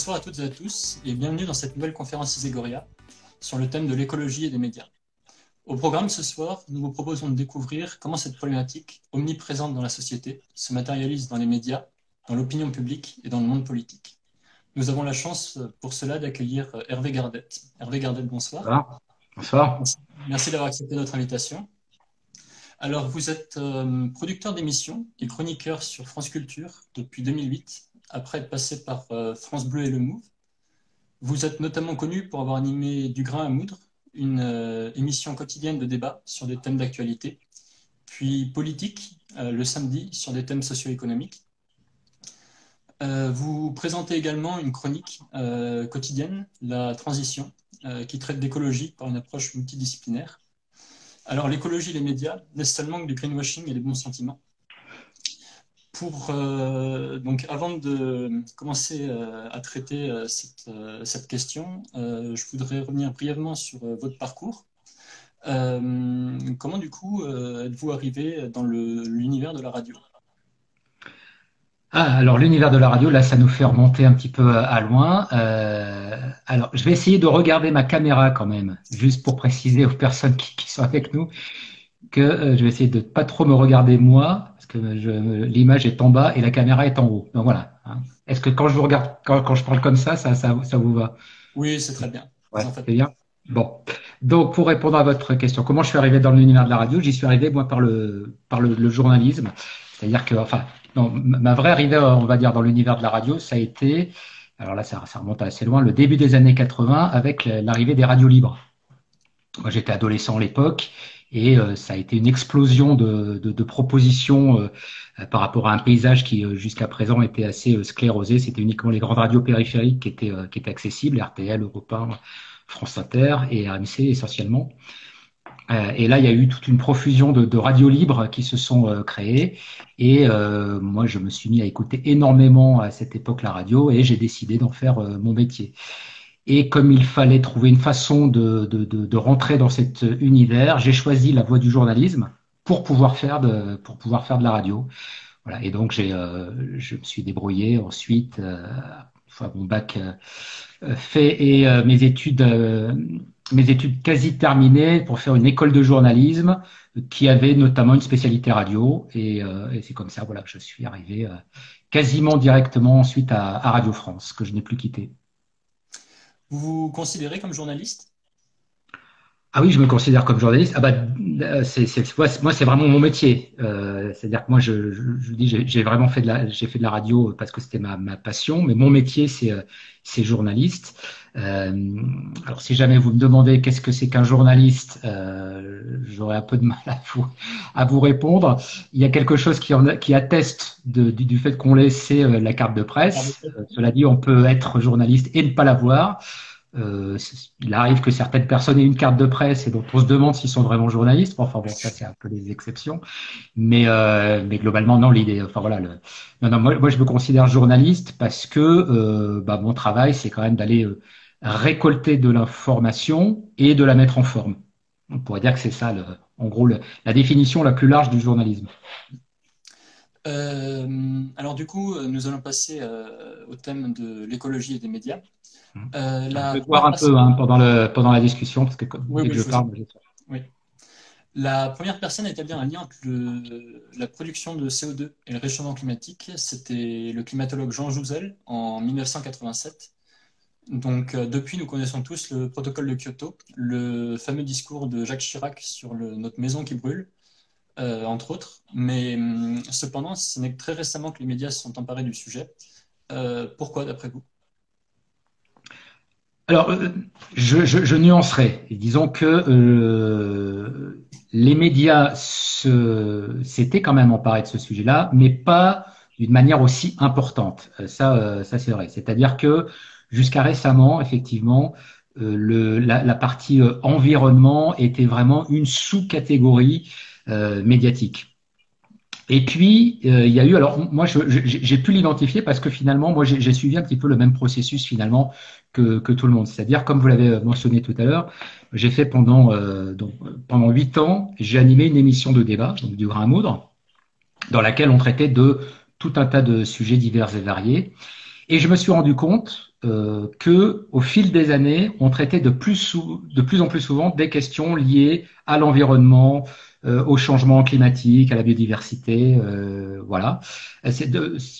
Bonsoir à toutes et à tous et bienvenue dans cette nouvelle conférence Iségoria sur le thème de l'écologie et des médias. Au programme ce soir, nous vous proposons de découvrir comment cette problématique, omniprésente dans la société, se matérialise dans les médias, dans l'opinion publique et dans le monde politique. Nous avons la chance pour cela d'accueillir Hervé Gardette. Hervé Gardette, bonsoir. Bonsoir. Bonsoir. Merci d'avoir accepté notre invitation. Alors, vous êtes producteur d'émissions et chroniqueur sur France Culture depuis 2008, après être passé par France Bleu et Le Move. Vous êtes notamment connu pour avoir animé Du grain à moudre, une émission quotidienne de débat sur des thèmes d'actualité, puis Politique, le samedi, sur des thèmes socio-économiques. Vous présentez également une chronique quotidienne, La Transition, qui traite d'écologie par une approche multidisciplinaire. Alors, l'écologie et les médias n'est-ce seulement que du greenwashing et des bons sentiments? Donc, avant de commencer à traiter cette question, je voudrais revenir brièvement sur votre parcours. Comment, du coup, êtes-vous arrivé dans l'univers de la radio? Alors l'univers de la radio, là, ça nous fait remonter un petit peu à loin. Alors, je vais essayer de regarder ma caméra quand même, juste pour préciser aux personnes qui sont avec nous que je vais essayer de pas trop me regarder moi, parce que l'image est en bas et la caméra est en haut. Donc voilà. Hein. Est-ce que quand je vous regarde, quand je parle comme ça vous va? Oui, c'est très bien. Ouais, Vous en faites c'est pas. bien. Bon. Donc, pour répondre à votre question, comment je suis arrivé dans l'univers de la radio? J'y suis arrivé, moi, par le journalisme. C'est-à-dire que, enfin, non, ma vraie arrivée, on va dire, dans l'univers de la radio, ça a été, alors là, ça remonte assez loin, le début des années 80 avec l'arrivée des radios libres. Moi, j'étais adolescent à l'époque et ça a été une explosion de propositions par rapport à un paysage qui, jusqu'à présent, était assez sclérosé. C'était uniquement les grandes radios périphériques qui étaient accessibles, RTL, Europe 1, France Inter et RMC essentiellement. Et là, il y a eu toute une profusion de radios libres qui se sont créées. Et moi, je me suis mis à écouter énormément à cette époque la radio et j'ai décidé d'en faire mon métier. Et comme il fallait trouver une façon de rentrer dans cet univers, j'ai choisi la voie du journalisme pour pouvoir faire de la radio. Voilà. Et donc, je me suis débrouillé ensuite, une fois mon bac fait et mes études quasi terminées pour faire une école de journalisme qui avait notamment une spécialité radio. Et c'est comme ça, voilà, que je suis arrivé quasiment directement ensuite à Radio France, que je n'ai plus quitté. Vous vous considérez comme journaliste? Ah oui, je me considère comme journaliste. Ah bah, moi, c'est vraiment mon métier. C'est-à-dire que moi, je dis, j'ai fait de la radio parce que c'était ma passion, mais mon métier, c'est journaliste. Alors, si jamais vous me demandez qu'est-ce que c'est qu'un journaliste, j'aurais un peu de mal à vous répondre. Il y a quelque chose qui atteste du fait qu'on l'ait, c'est la carte de presse. Cela dit, on peut être journaliste et ne pas l'avoir. Il arrive que certaines personnes aient une carte de presse et dont on se demande s'ils sont vraiment journalistes. Enfin bon, ça c'est un peu des exceptions, mais globalement non. L'idée, enfin voilà, non, non, moi je me considère journaliste parce que mon travail c'est quand même d'aller récolter de l'information et de la mettre en forme. On pourrait dire que c'est ça, en gros, la définition la plus large du journalisme. Alors du coup, nous allons passer au thème de l'écologie et des médias. Je La vais boire première un peu personne, hein, pendant la discussion parce que oui, dès oui, que je je vous en parle, prie. Oui. La première personne à établir un lien entre la production de CO2 et le réchauffement climatique, c'était le climatologue Jean Jouzel en 1987. Donc depuis, nous connaissons tous le protocole de Kyoto, le fameux discours de Jacques Chirac sur notre maison qui brûle, entre autres. Mais cependant, ce n'est que très récemment que les médias se sont emparés du sujet. Pourquoi, d'après vous? Alors, je nuancerai. Et disons que les médias s'étaient quand même emparés de ce sujet-là, mais pas d'une manière aussi importante. Ça c'est vrai. C'est-à-dire que jusqu'à récemment, effectivement, la partie environnement était vraiment une sous-catégorie médiatique. Et puis, il y a eu, alors moi, j'ai pu l'identifier parce que finalement, moi, j'ai suivi un petit peu le même processus finalement que tout le monde. C'est-à-dire, comme vous l'avez mentionné tout à l'heure, j'ai fait pendant 8 ans, j'ai animé une émission de débat, donc du grain à moudre, dans laquelle on traitait de tout un tas de sujets divers et variés. Et je me suis rendu compte que, au fil des années, on traitait de plus en plus souvent des questions liées à l'environnement, au changement climatique, à la biodiversité, voilà.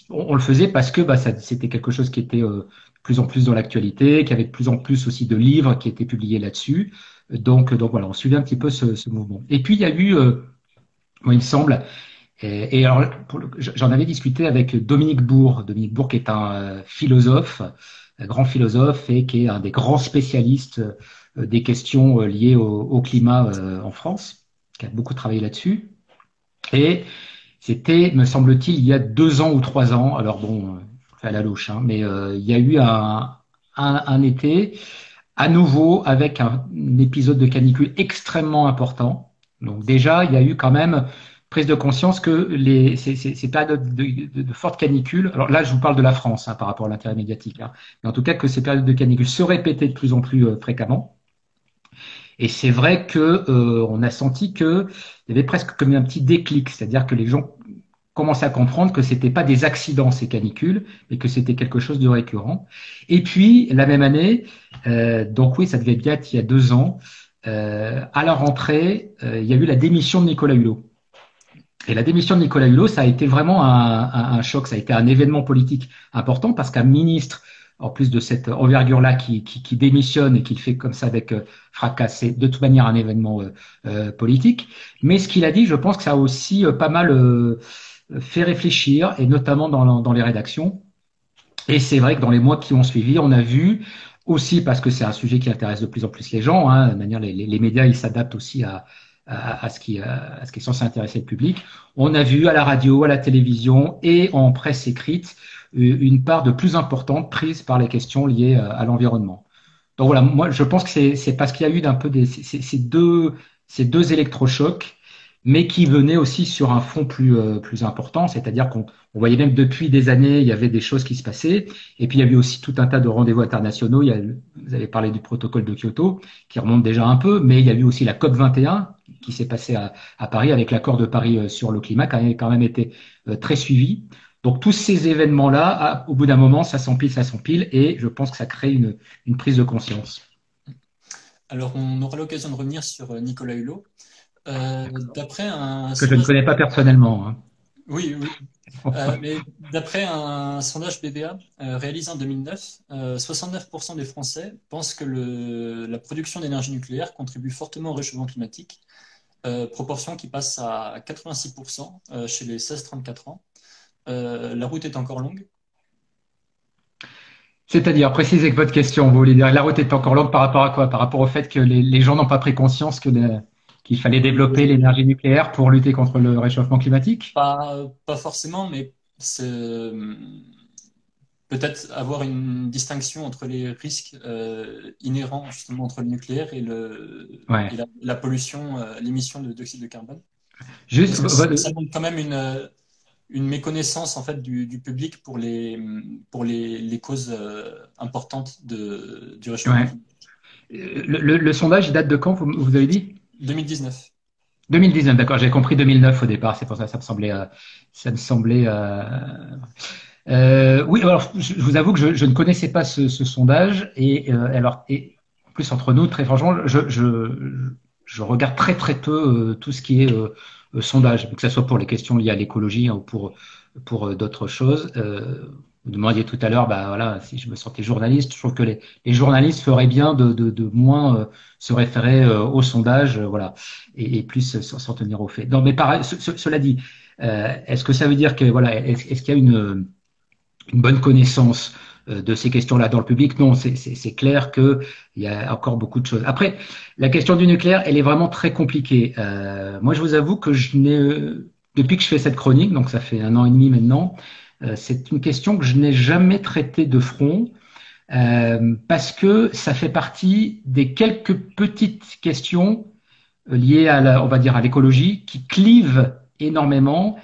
On le faisait parce que c'était quelque chose qui était de plus en plus dans l'actualité, qu'il y avait de plus en plus aussi de livres qui étaient publiés là-dessus. Donc voilà, on suivait un petit peu ce mouvement. Et puis il y a eu, moi, il me semble, et alors, j'en avais discuté avec Dominique Bourg qui est un philosophe, un grand philosophe et qui est un des grands spécialistes des questions liées au climat en France, qui a beaucoup travaillé là-dessus. Et c'était, me semble-t-il, il y a 2 ans ou 3 ans. Alors bon, je fais à la louche, hein, mais il y a eu un été à nouveau avec un épisode de canicule extrêmement important. Donc déjà, il y a eu quand même prise de conscience que ces périodes de forte canicule, alors là je vous parle de la France hein, par rapport à l'intérêt médiatique, hein, mais en tout cas que ces périodes de canicule se répétaient de plus en plus fréquemment. Et c'est vrai que on a senti que il y avait presque comme un petit déclic, c'est-à-dire que les gens commençaient à comprendre que c'était pas des accidents ces canicules, mais que c'était quelque chose de récurrent. Et puis la même année, donc oui, ça devait bien être il y a 2 ans, à la rentrée, il y a eu la démission de Nicolas Hulot. Et la démission de Nicolas Hulot, ça a été vraiment un choc, ça a été un événement politique important parce qu'un ministre, en plus de cette envergure-là, qui démissionne et qui le fait comme ça avec fracas, c'est de toute manière un événement politique. Mais ce qu'il a dit, je pense que ça a aussi pas mal fait réfléchir, et notamment dans les rédactions. Et c'est vrai que dans les mois qui ont suivi, on a vu aussi, parce que c'est un sujet qui intéresse de plus en plus les gens, hein, de manière, les médias, ils s'adaptent aussi à ce qui est censé intéresser le public. On a vu à la radio, à la télévision et en presse écrite une part de plus importante prise par les questions liées à l'environnement. Donc voilà, moi je pense que c'est parce qu'il y a eu d'un peu ces deux électrochocs, mais qui venaient aussi sur un fond plus important, c'est-à-dire qu'on voyait même depuis des années, il y avait des choses qui se passaient, et puis il y avait aussi tout un tas de rendez-vous internationaux. Vous avez parlé du protocole de Kyoto, qui remonte déjà un peu, mais il y a eu aussi la COP 21 qui s'est passée à Paris avec l'accord de Paris sur le climat, qui a quand même été très suivi. Donc tous ces événements-là, au bout d'un moment, ça s'empile, et je pense que ça crée une prise de conscience. Alors, on aura l'occasion de revenir sur Nicolas Hulot. D'après un Que je ne sondage, connais pas personnellement, hein. oui, oui, mais d'après un sondage BVA réalisé en 2009, 69% des Français pensent que la production d'énergie nucléaire contribue fortement au réchauffement climatique, proportion qui passe à 86% chez les 16-34 ans. La route est encore longue. C'est-à-dire, précisez que votre question, vous voulez dire la route est encore longue par rapport à quoi? Par rapport au fait que les gens n'ont pas pris conscience qu'il fallait développer l'énergie nucléaire pour lutter contre le réchauffement climatique? Pas forcément, mais c'est peut-être avoir une distinction entre les risques inhérents justement entre le nucléaire et Ouais. la pollution, l'émission de dioxyde de carbone. Juste, Parce que ça montre quand même une méconnaissance en fait du public pour les causes importantes du réchauffement ouais. climatique. Le sondage, il date de quand, vous avez dit? 2019. 2019, d'accord, j'ai compris 2009 au départ, c'est pour ça que ça me semblait. Oui, alors je vous avoue que je ne connaissais pas ce sondage, et en plus entre nous, très franchement, je regarde très très peu tout ce qui est sondage, que ce soit pour les questions liées à l'écologie hein, ou pour d'autres choses. Vous demandiez tout à l'heure, bah voilà, si je me sentais journaliste, je trouve que les journalistes feraient bien de moins se référer au sondage, voilà, et plus s'en tenir aux faits. Non, mais pareil, cela dit, est-ce que ça veut dire que voilà, est-ce qu'il y a une bonne connaissance de ces questions-là dans le public? Non, c'est clair qu'il y a encore beaucoup de choses. Après, la question du nucléaire, elle est vraiment très compliquée. Moi, je vous avoue que depuis que je fais cette chronique, donc ça fait 1 an et demi maintenant, c'est une question que je n'ai jamais traitée de front. Parce que ça fait partie des quelques petites questions liées on va dire, à l'écologie qui clivent énormément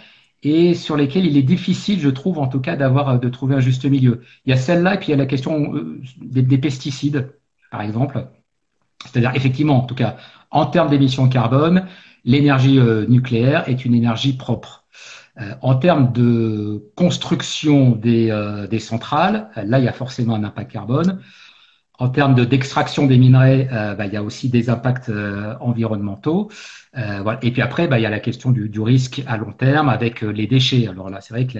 et sur lesquelles il est difficile, je trouve, en tout cas, de trouver un juste milieu. Il y a celle-là et puis il y a la question des pesticides, par exemple. C'est-à-dire, effectivement, en tout cas, en termes d'émissions de carbone, l'énergie nucléaire est une énergie propre. En termes de construction des centrales, là, il y a forcément un impact carbone. En termes d'extraction des minerais, il y a aussi des impacts environnementaux. Voilà. Et puis après, il y a la question du risque à long terme avec les déchets. Alors là, c'est vrai que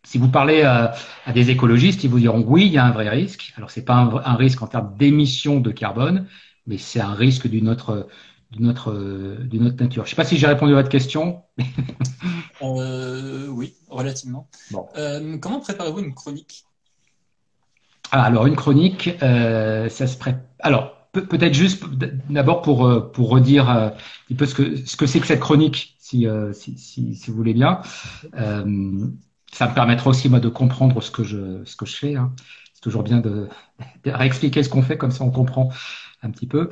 si vous parlez à des écologistes, ils vous diront oui, il y a un vrai risque. Alors c'est pas un risque en termes d'émissions de carbone, mais c'est un risque d'une autre nature. Je ne sais pas si j'ai répondu à votre question. Oui, relativement. Bon. Comment préparez-vous une chronique? Ah, alors une chronique, ça se prépare. Alors peut-être juste d'abord pour redire un petit peu ce que c'est que cette chronique, si vous voulez bien. Euh, Ça me permettra aussi moi de comprendre ce que je fais, hein. C'est toujours bien de réexpliquer ce qu'on fait, comme ça on comprend un petit peu.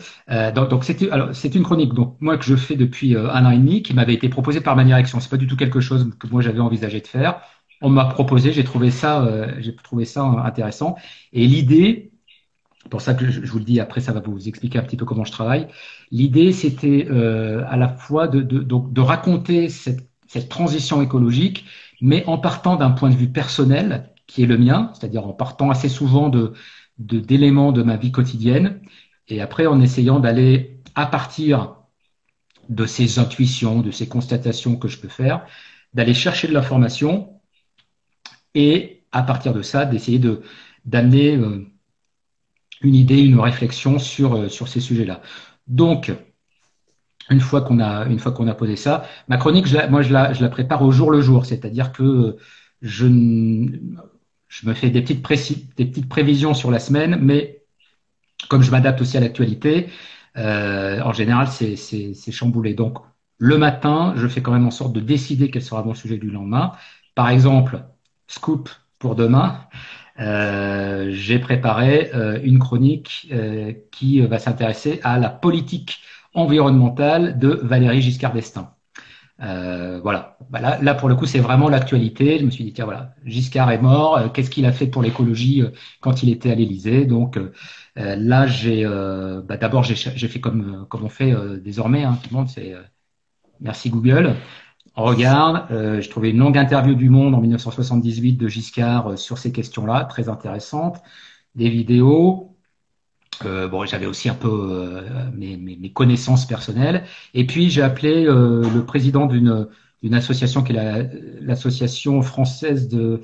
Donc c'est une chronique donc moi que je fais depuis 1 an et demi, qui m'avait été proposée par ma direction. C'est pas du tout quelque chose que moi j'avais envisagé de faire. On m'a proposé, j'ai trouvé ça intéressant. Et l'idée, pour ça que je vous le dis, après ça va vous expliquer un petit peu comment je travaille. L'idée, c'était à la fois donc, de raconter cette transition écologique, mais en partant d'un point de vue personnel, qui est le mien, c'est-à-dire en partant assez souvent d'éléments de ma vie quotidienne, et après en essayant d'aller à partir de ces intuitions, de ces constatations que je peux faire, d'aller chercher de l'information et à partir de ça, d'essayer d'amener une idée, une réflexion sur ces sujets-là. Donc, une fois qu'on a posé ça, ma chronique, moi, je la prépare au jour le jour, c'est-à-dire que je, je me fais des petites prévisions sur la semaine, mais comme je m'adapte aussi à l'actualité, en général, c'est chamboulé. Donc, le matin, je fais quand même en sorte de décider quel sera mon sujet du lendemain. Par exemple, scoop pour demain, j'ai préparé une chronique qui va s'intéresser à la politique environnementale de Valéry Giscard d'Estaing. Voilà. Là, pour le coup, c'est vraiment l'actualité. Je me suis dit, tiens, voilà, Giscard est mort. Qu'est-ce qu'il a fait pour l'écologie quand il était à l'Élysée? Donc là, d'abord, j'ai fait comme on fait désormais, hein, tout le monde, c'est merci Google. On regarde, je trouvais une longue interview du Monde en 1978 de Giscard sur ces questions-là, très intéressante, des vidéos. Bon, j'avais aussi un peu mes connaissances personnelles. Et puis, j'ai appelé le président d'une association qui est l'association française de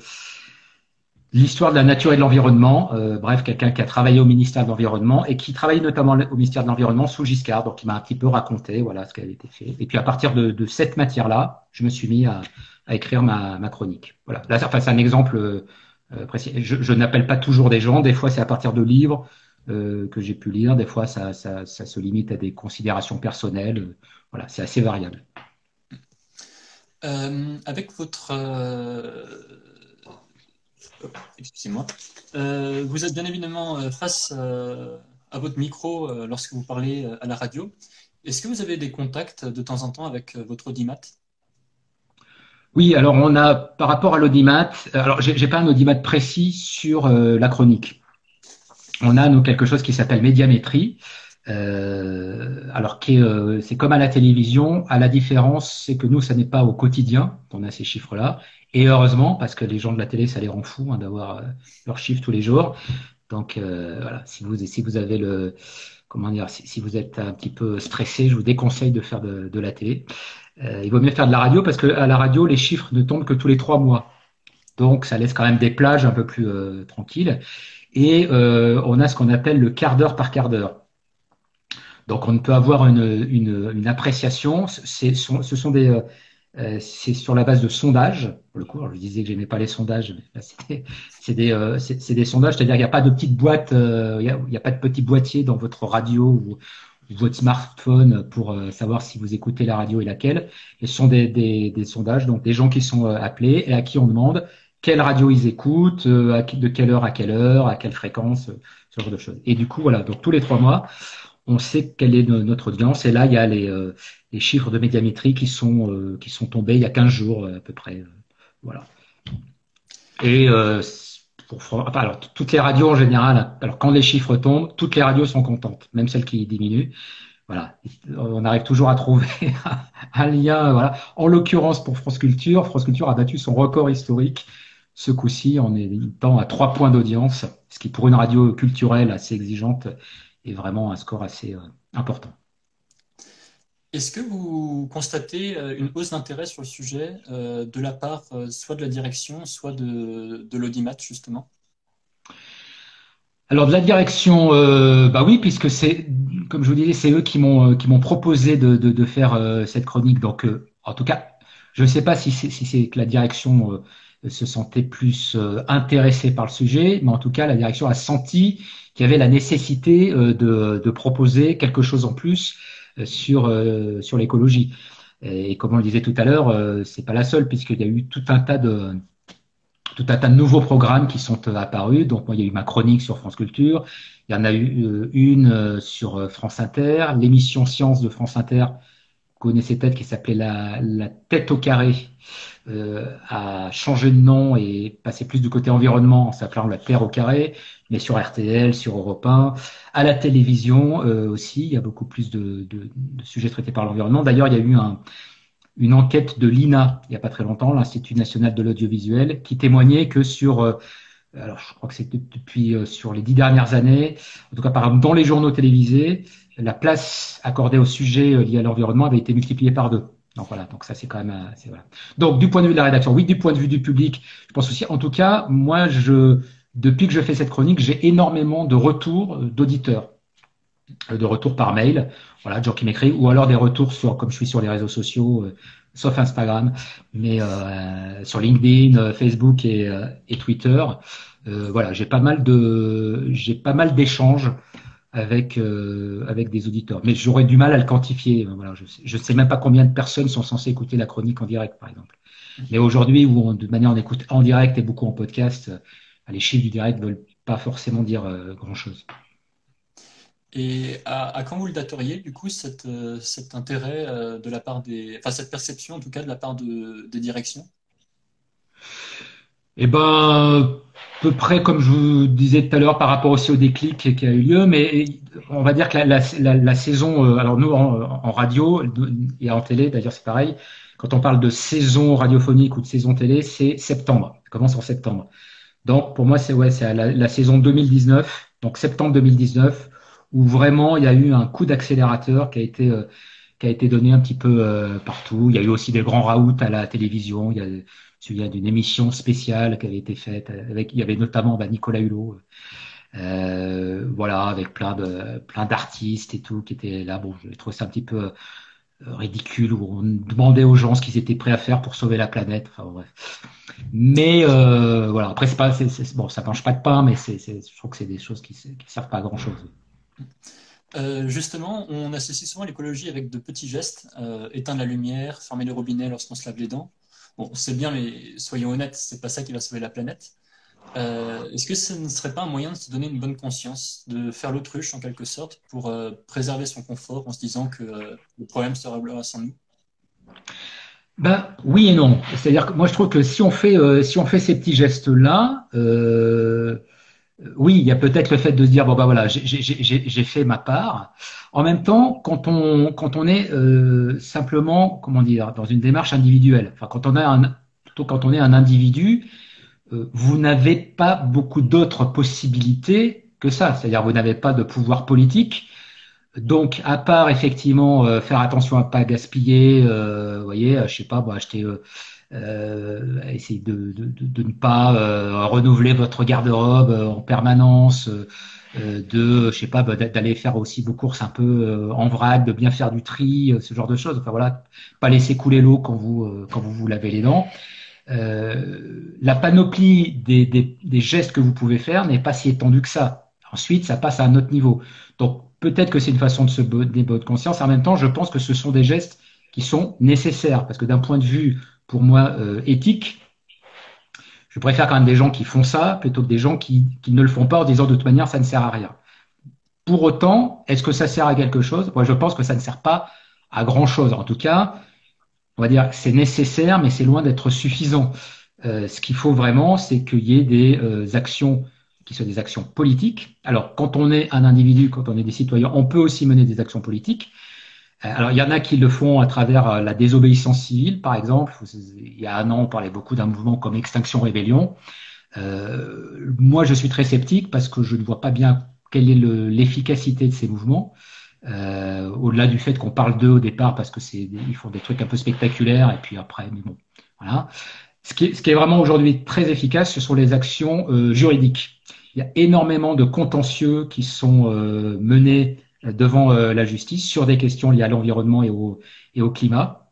l'histoire de la nature et de l'environnement. Bref, quelqu'un qui a travaillé au ministère de l'Environnement et qui travaille notamment au ministère de l'Environnement sous Giscard. Donc, il m'a un petit peu raconté voilà, ce qui avait été fait. Et puis, à partir de cette matière-là, je me suis mis à écrire ma chronique. Voilà. Là, enfin, c'est un exemple précis. Je n'appelle pas toujours des gens. Des fois, c'est à partir de livres que j'ai pu lire. Des fois, ça se limite à des considérations personnelles. Voilà, c'est assez variable. Avec votre... excusez-moi. Vous êtes bien évidemment face à votre micro lorsque vous parlez à la radio. Est-ce que vous avez des contacts de temps en temps avec votre audimat? Oui, alors on a, par rapport à l'audimat, alors j'ai pas un audimat précis sur la chronique. On a, nous, quelque chose qui s'appelle médiamétrie, alors c'est comme à la télévision. À la différence, c'est que nous, ça n'est pas au quotidien qu'on a ces chiffres-là. Et heureusement, parce que les gens de la télé, ça les rend fous hein, d'avoir leurs chiffres tous les jours. Donc voilà, si vous avez comment dire, si vous êtes un petit peu stressé, je vous déconseille de faire de la télé. Il vaut mieux faire de la radio parce que à la radio, les chiffres ne tombent que tous les 3 mois. Donc, ça laisse quand même des plages un peu plus tranquilles. Et on a ce qu'on appelle le quart d'heure par quart d'heure. Donc, on peut avoir une appréciation. C'est sur la base de sondages. Pour le coup, alors je disais que j'aimais pas les sondages, mais là, c'est des sondages, c'est-à-dire qu'il n'y a pas de petite boîte, il y a pas de petit boîtier dans votre radio ou votre smartphone pour savoir si vous écoutez la radio et laquelle. Et ce sont des sondages, donc des gens qui sont appelés et à qui on demande quelle radio ils écoutent, de quelle heure, à quelle fréquence, ce genre de choses. Et du coup, voilà, donc tous les 3 mois, on sait quelle est notre audience. Et là, il y a les chiffres de médiamétrie qui sont tombés il y a 15 jours à peu près. Voilà. Et enfin, alors, toutes les radios en général, alors quand les chiffres tombent, toutes les radios sont contentes, même celles qui diminuent. Voilà. On arrive toujours à trouver un lien, voilà. En l'occurrence, pour France Culture a battu son record historique ce coup-ci en étant à 3 points d'audience, ce qui pour une radio culturelle assez exigeante est vraiment un score assez important. Est-ce que vous constatez une hausse d'intérêt sur le sujet de la part soit de la direction, soit de l'audimat, justement? Alors de la direction, bah oui, puisque c'est, comme je vous disais, c'est eux qui m'ont proposé de faire cette chronique. Donc, en tout cas, je ne sais pas si c'est que la direction se sentait plus intéressée par le sujet, mais en tout cas, la direction a senti qu'il y avait la nécessité de proposer quelque chose en plus sur l'écologie. Et comme on le disait tout à l'heure, c'est pas la seule, puisqu'il y a eu tout un tas de nouveaux programmes qui sont apparus. Donc, moi, il y a eu ma chronique sur France Culture. Il y en a eu une sur France Inter. L'émission Science de France Inter, vous connaissez peut-être, qui s'appelait la Tête au carré, a changé de nom et passé plus du côté environnement en s'appelant la Terre au carré, mais sur RTL, sur Europe 1. À la télévision aussi, il y a beaucoup plus de sujets traités par l'environnement. D'ailleurs, il y a eu une enquête de l'INA, il n'y a pas très longtemps, l'Institut national de l'audiovisuel, qui témoignait que alors je crois que c'est depuis sur les 10 dernières années, en tout cas par exemple dans les journaux télévisés, la place accordée au sujet lié à l'environnement avait été multipliée par 2. Donc voilà, donc ça c'est quand même, voilà. Donc du point de vue de la rédaction, oui, du point de vue du public, je pense aussi, en tout cas, moi, depuis que je fais cette chronique, j'ai énormément de retours d'auditeurs de retours par mail, voilà, de gens qui m'écrivent, ou alors des retours sur, comme je suis sur les réseaux sociaux, sauf Instagram, mais sur LinkedIn, Facebook et Twitter, voilà, j'ai pas mal d'échanges avec des auditeurs, mais j'aurais du mal à le quantifier. Voilà, je sais même pas combien de personnes sont censées écouter la chronique en direct, par exemple. Mais aujourd'hui, où de manière on écoute en direct et beaucoup en podcast, les chiffres du direct veulent pas forcément dire grand-chose. Et à quand vous le dateriez, du coup, cet intérêt de la part enfin, cette perception, en tout cas, de la part des directions? Eh ben, à peu près comme je vous disais tout à l'heure par rapport aussi au déclic qui a eu lieu, mais on va dire que la saison, alors nous en radio et en télé, d'ailleurs c'est pareil, quand on parle de saison radiophonique ou de saison télé, c'est septembre, ça commence en septembre. Donc pour moi c'est ouais, c'est la saison 2019, donc septembre 2019, où vraiment il y a eu un coup d'accélérateur qui a été donné un petit peu partout. Il y a eu aussi des grands raouts à la télévision. Il y a, je me souviens d'une émission spéciale qui avait été faite avec, il y avait notamment Nicolas Hulot, voilà, avec plein d'artistes et tout qui étaient là. Bon, je trouvais ça un petit peu ridicule où on demandait aux gens ce qu'ils étaient prêts à faire pour sauver la planète. Enfin bref. Mais voilà, après c'est pas, bon, ça mange pas de pain, mais je trouve que c'est des choses qui servent pas à grand chose. Justement, on associe souvent l'écologie avec de petits gestes, éteindre la lumière, fermer les robinets lorsqu'on se lave les dents. Bon, c'est bien, mais soyons honnêtes, c'est pas ça qui va sauver la planète. Est-ce que ce ne serait pas un moyen de se donner une bonne conscience, de faire l'autruche en quelque sorte, pour préserver son confort en se disant que le problème se réglera sans nous? Ben oui et non. C'est-à-dire que moi je trouve que si on fait ces petits gestes-là, oui, il y a peut-être le fait de se dire bon bah voilà, j'ai fait ma part. En même temps, quand on est simplement comment dire dans une démarche individuelle, enfin plutôt quand on est un individu, vous n'avez pas beaucoup d'autres possibilités que ça. C'est-à-dire vous n'avez pas de pouvoir politique. Donc, à part effectivement faire attention à pas gaspiller, vous voyez, je sais pas, bon, acheter, essayer de ne pas renouveler votre garde-robe en permanence, je sais pas, bah, d'aller faire aussi vos courses un peu en vrac, de bien faire du tri, ce genre de choses. Enfin voilà, pas laisser couler l'eau quand vous vous lavez les dents. La panoplie des gestes que vous pouvez faire n'est pas si étendue que ça. Ensuite, ça passe à un autre niveau. Donc, peut-être que c'est une façon de se donner bonne conscience. En même temps, je pense que ce sont des gestes qui sont nécessaires. Parce que d'un point de vue, pour moi, éthique, je préfère quand même des gens qui font ça plutôt que des gens qui ne le font pas en disant de toute manière, ça ne sert à rien. Pour autant, est-ce que ça sert à quelque chose? Moi, je pense que ça ne sert pas à grand-chose. En tout cas, on va dire que c'est nécessaire, mais c'est loin d'être suffisant. Ce qu'il faut vraiment, c'est qu'il y ait des actions qui soient des actions politiques. Alors, quand on est un individu, quand on est des citoyens, on peut aussi mener des actions politiques, Alors, il y en a qui le font à travers la désobéissance civile, par exemple. Il y a un an, on parlait beaucoup d'un mouvement comme Extinction Rébellion. Moi, je suis très sceptique parce que je ne vois pas bien quelle est l'efficacité de ces mouvements. Au-delà du fait qu'on parle d'eux au départ parce que ils font des trucs un peu spectaculaires et puis après, mais bon, voilà. Ce qui est vraiment aujourd'hui très efficace, ce sont les actions juridiques. Il y a énormément de contentieux qui sont menés devant la justice sur des questions liées à l'environnement et au climat.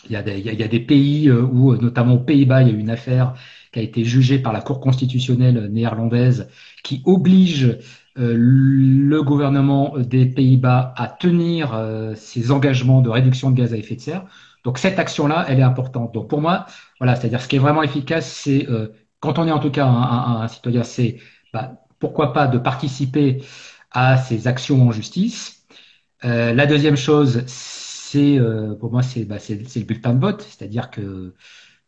Il y a des pays où, notamment aux Pays-Bas, il y a eu une affaire qui a été jugée par la Cour constitutionnelle néerlandaise qui oblige le gouvernement des Pays-Bas à tenir ses engagements de réduction de gaz à effet de serre. Donc cette action-là, elle est importante. Donc pour moi, voilà, c'est-à-dire ce qui est vraiment efficace, c'est quand on est en tout cas un citoyen, c'est pourquoi pas de participer à ces actions en justice. La deuxième chose, pour moi, c'est le bulletin de vote, c'est-à-dire que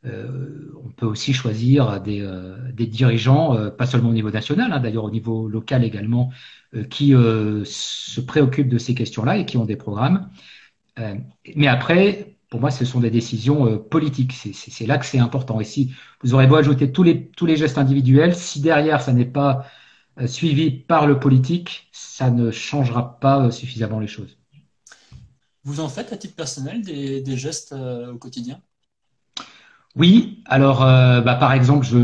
on peut aussi choisir des dirigeants, pas seulement au niveau national, hein, d'ailleurs au niveau local également, qui se préoccupent de ces questions-là et qui ont des programmes. Euh, mais après, pour moi, ce sont des décisions politiques. C'est là que c'est important. Et si vous aurez beau ajouter tous les gestes individuels, si derrière ça n'est pas suivi par le politique, ça ne changera pas suffisamment les choses. Vous en faites à titre personnel des gestes au quotidien? Oui, alors par exemple, je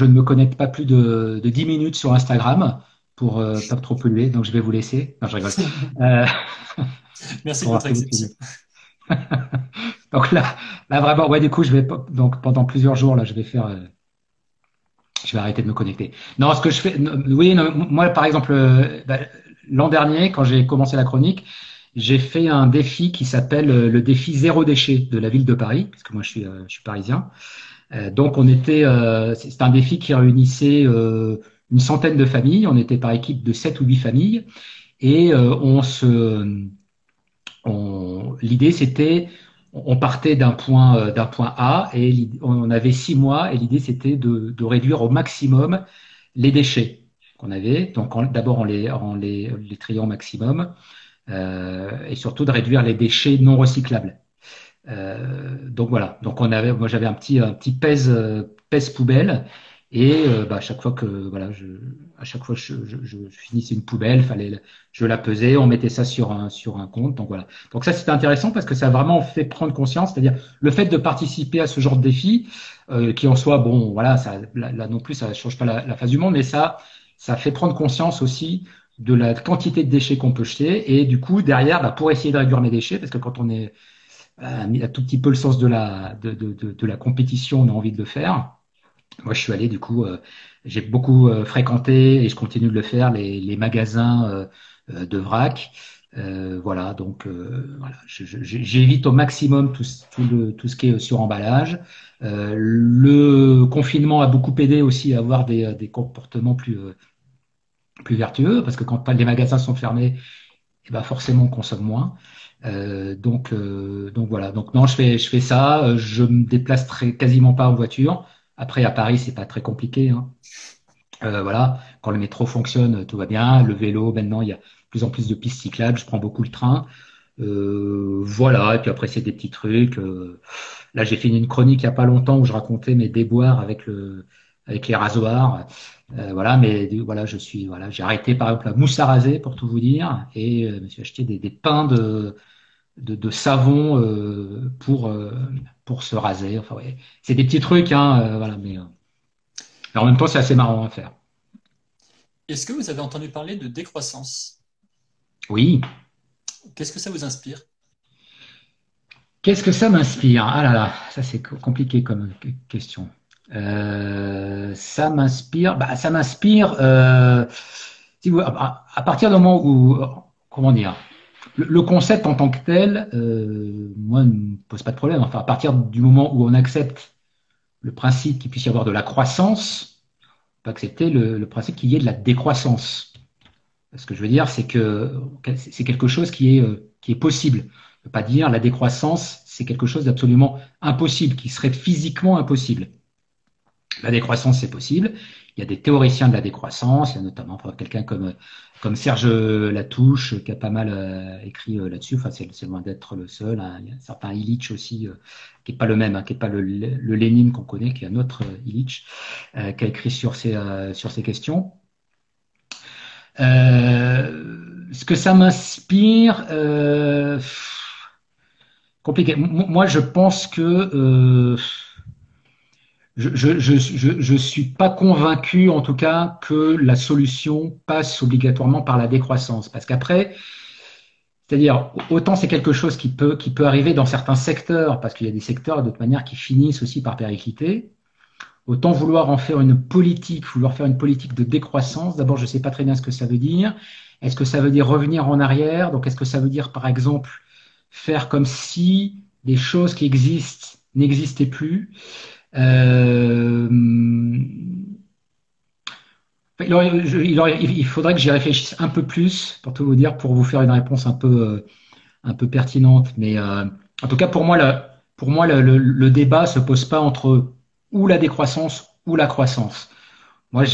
ne me connecte pas plus de 10 minutes sur Instagram pour pas trop polluer, donc je vais vous laisser. Non, je rigole. Euh, Merci de pour voir votre que vous suivez. exception. Donc là vraiment, ouais, du coup, donc pendant plusieurs jours là, je vais arrêter de me connecter. Non, ce que je fais, non, oui, non, moi par exemple, l'an dernier, quand j'ai commencé la chronique, j'ai fait un défi qui s'appelle le défi zéro déchet de la ville de Paris, parce que moi je suis parisien. Donc c'est un défi qui réunissait une centaine de familles. On était par équipe de 7 ou 8 familles et l'idée c'était, on partait d'un point A et on avait 6 mois et l'idée c'était de réduire au maximum les déchets qu'on avait. Donc d'abord en les triant au maximum et surtout de réduire les déchets non recyclables. Donc voilà. Donc moi j'avais un petit pèse poubelle et à chaque fois que voilà, à chaque fois que je finissais une poubelle, je la pesais, on mettait ça sur un compte. Donc voilà. Donc ça c'était intéressant parce que ça a vraiment fait prendre conscience, c'est-à-dire le fait de participer à ce genre de défi, qui en soi, bon voilà, là non plus ça change pas la face du monde, mais ça fait prendre conscience aussi de la quantité de déchets qu'on peut jeter et du coup derrière, pour essayer de réduire mes déchets, parce que quand on est un tout petit peu le sens de la compétition, on a envie de le faire. Moi, je suis allé, du coup, j'ai beaucoup fréquenté et je continue de le faire, les magasins de vrac. Voilà, donc voilà, j'évite au maximum tout ce qui est sur emballage. Le confinement a beaucoup aidé aussi à avoir des comportements plus vertueux, parce que quand les magasins sont fermés, eh ben forcément on consomme moins. Donc voilà. Donc non, je fais ça. Je me déplace quasiment pas en voiture. Après à Paris, c'est pas très compliqué, hein. Voilà. Quand le métro fonctionne, tout va bien. Le vélo, maintenant il y a de plus en plus de pistes cyclables. Je prends beaucoup le train. Voilà. Et puis après c'est des petits trucs. Là j'ai fini une chronique il y a pas longtemps où je racontais mes déboires avec les rasoirs. Voilà, mais voilà, voilà, j'ai arrêté par exemple la mousse à raser pour tout vous dire et je me suis acheté des pains de savon pour se raser. Enfin, ouais. C'est des petits trucs, hein, voilà, mais en même temps, c'est assez marrant à faire. Est-ce que vous avez entendu parler de décroissance? Oui. Qu'est-ce que ça vous inspire? Qu'est-ce que ça m'inspire? Ah là là, ça c'est compliqué comme question. Ça m'inspire. Si à partir du moment où, comment dire, le concept en tant que tel, moi, ne me pose pas de problème. Enfin, à partir du moment où on accepte le principe qu'il puisse y avoir de la croissance, on peut accepter le principe qu'il y ait de la décroissance. Ce que je veux dire, c'est que c'est quelque chose qui est possible. On ne peut pas dire la décroissance, c'est quelque chose d'absolument impossible, qui serait physiquement impossible. La décroissance, c'est possible. Il y a des théoriciens de la décroissance, il y a notamment quelqu'un comme Serge Latouche qui a pas mal écrit là-dessus. Enfin, c'est loin d'être le seul, hein. Il y a un certain Illich aussi, qui n'est pas le même, hein, qui n'est pas le Lénine qu'on connaît, qui est un autre Illich, qui a écrit sur ces questions. Ce que ça m'inspire, compliqué. Moi, je pense que je suis pas convaincu, en tout cas, que la solution passe obligatoirement par la décroissance. Parce qu'après, c'est-à-dire, autant c'est quelque chose qui peut arriver dans certains secteurs, parce qu'il y a des secteurs, de toute manière, qui finissent aussi par péricliter. Autant vouloir faire une politique de décroissance. D'abord, je ne sais pas très bien ce que ça veut dire. Est-ce que ça veut dire revenir en arrière? Donc, est-ce que ça veut dire, par exemple, faire comme si des choses qui existent n'existaient plus? Euh, il faudrait que j'y réfléchisse un peu plus, pour tout vous dire, pour vous faire une réponse un peu pertinente. Mais en tout cas, pour moi le débat se pose pas entre ou la décroissance ou la croissance. Moi,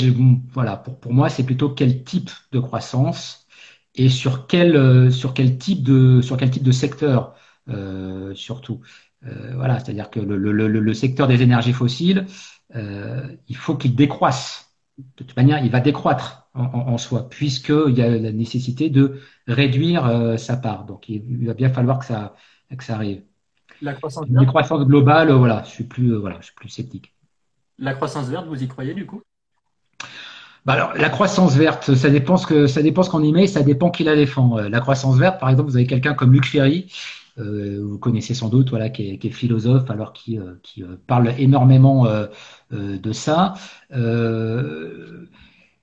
voilà, pour moi, c'est plutôt quel type de croissance et sur quel type de secteur surtout. Voilà, c'est-à-dire que le secteur des énergies fossiles, il faut qu'il décroisse. De toute manière, il va décroître en soi, puisqu'il y a la nécessité de réduire sa part. Donc, il va bien falloir que ça arrive. La croissance Une verte, décroissance globale, voilà, voilà, je suis plus sceptique. la croissance verte, vous y croyez du coup? Bah alors, la croissance verte, ça dépend ce qu'on y met, ça dépend qui la défend. La croissance verte, par exemple, vous avez quelqu'un comme Luc Ferry, vous connaissez sans doute, voilà, qui est philosophe, alors qui parle énormément de ça.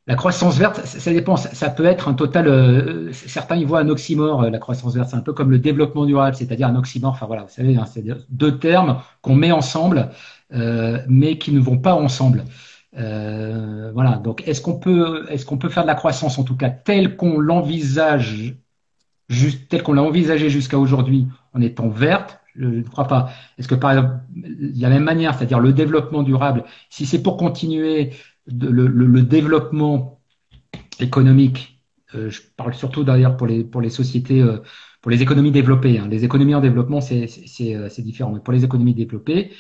La croissance verte, ça dépend, ça peut être un total. Certains y voient un oxymore, la croissance verte, c'est un peu comme le développement durable, c'est-à-dire un oxymore. Enfin voilà, vous savez, hein, c'est deux termes qu'on met ensemble, mais qui ne vont pas ensemble. Voilà. Donc, est-ce qu'on peut faire de la croissance, en tout cas telle qu'on l'envisage, juste telle qu'on l'a envisagée jusqu'à aujourd'hui, en étant verte? Je ne crois pas. Est-ce que par exemple, de la même manière, c'est-à-dire le développement durable, si c'est pour continuer le développement économique, je parle surtout d'ailleurs pour les sociétés, pour les économies développées, hein. Les économies en développement, c'est différent. Mais pour les économies développées,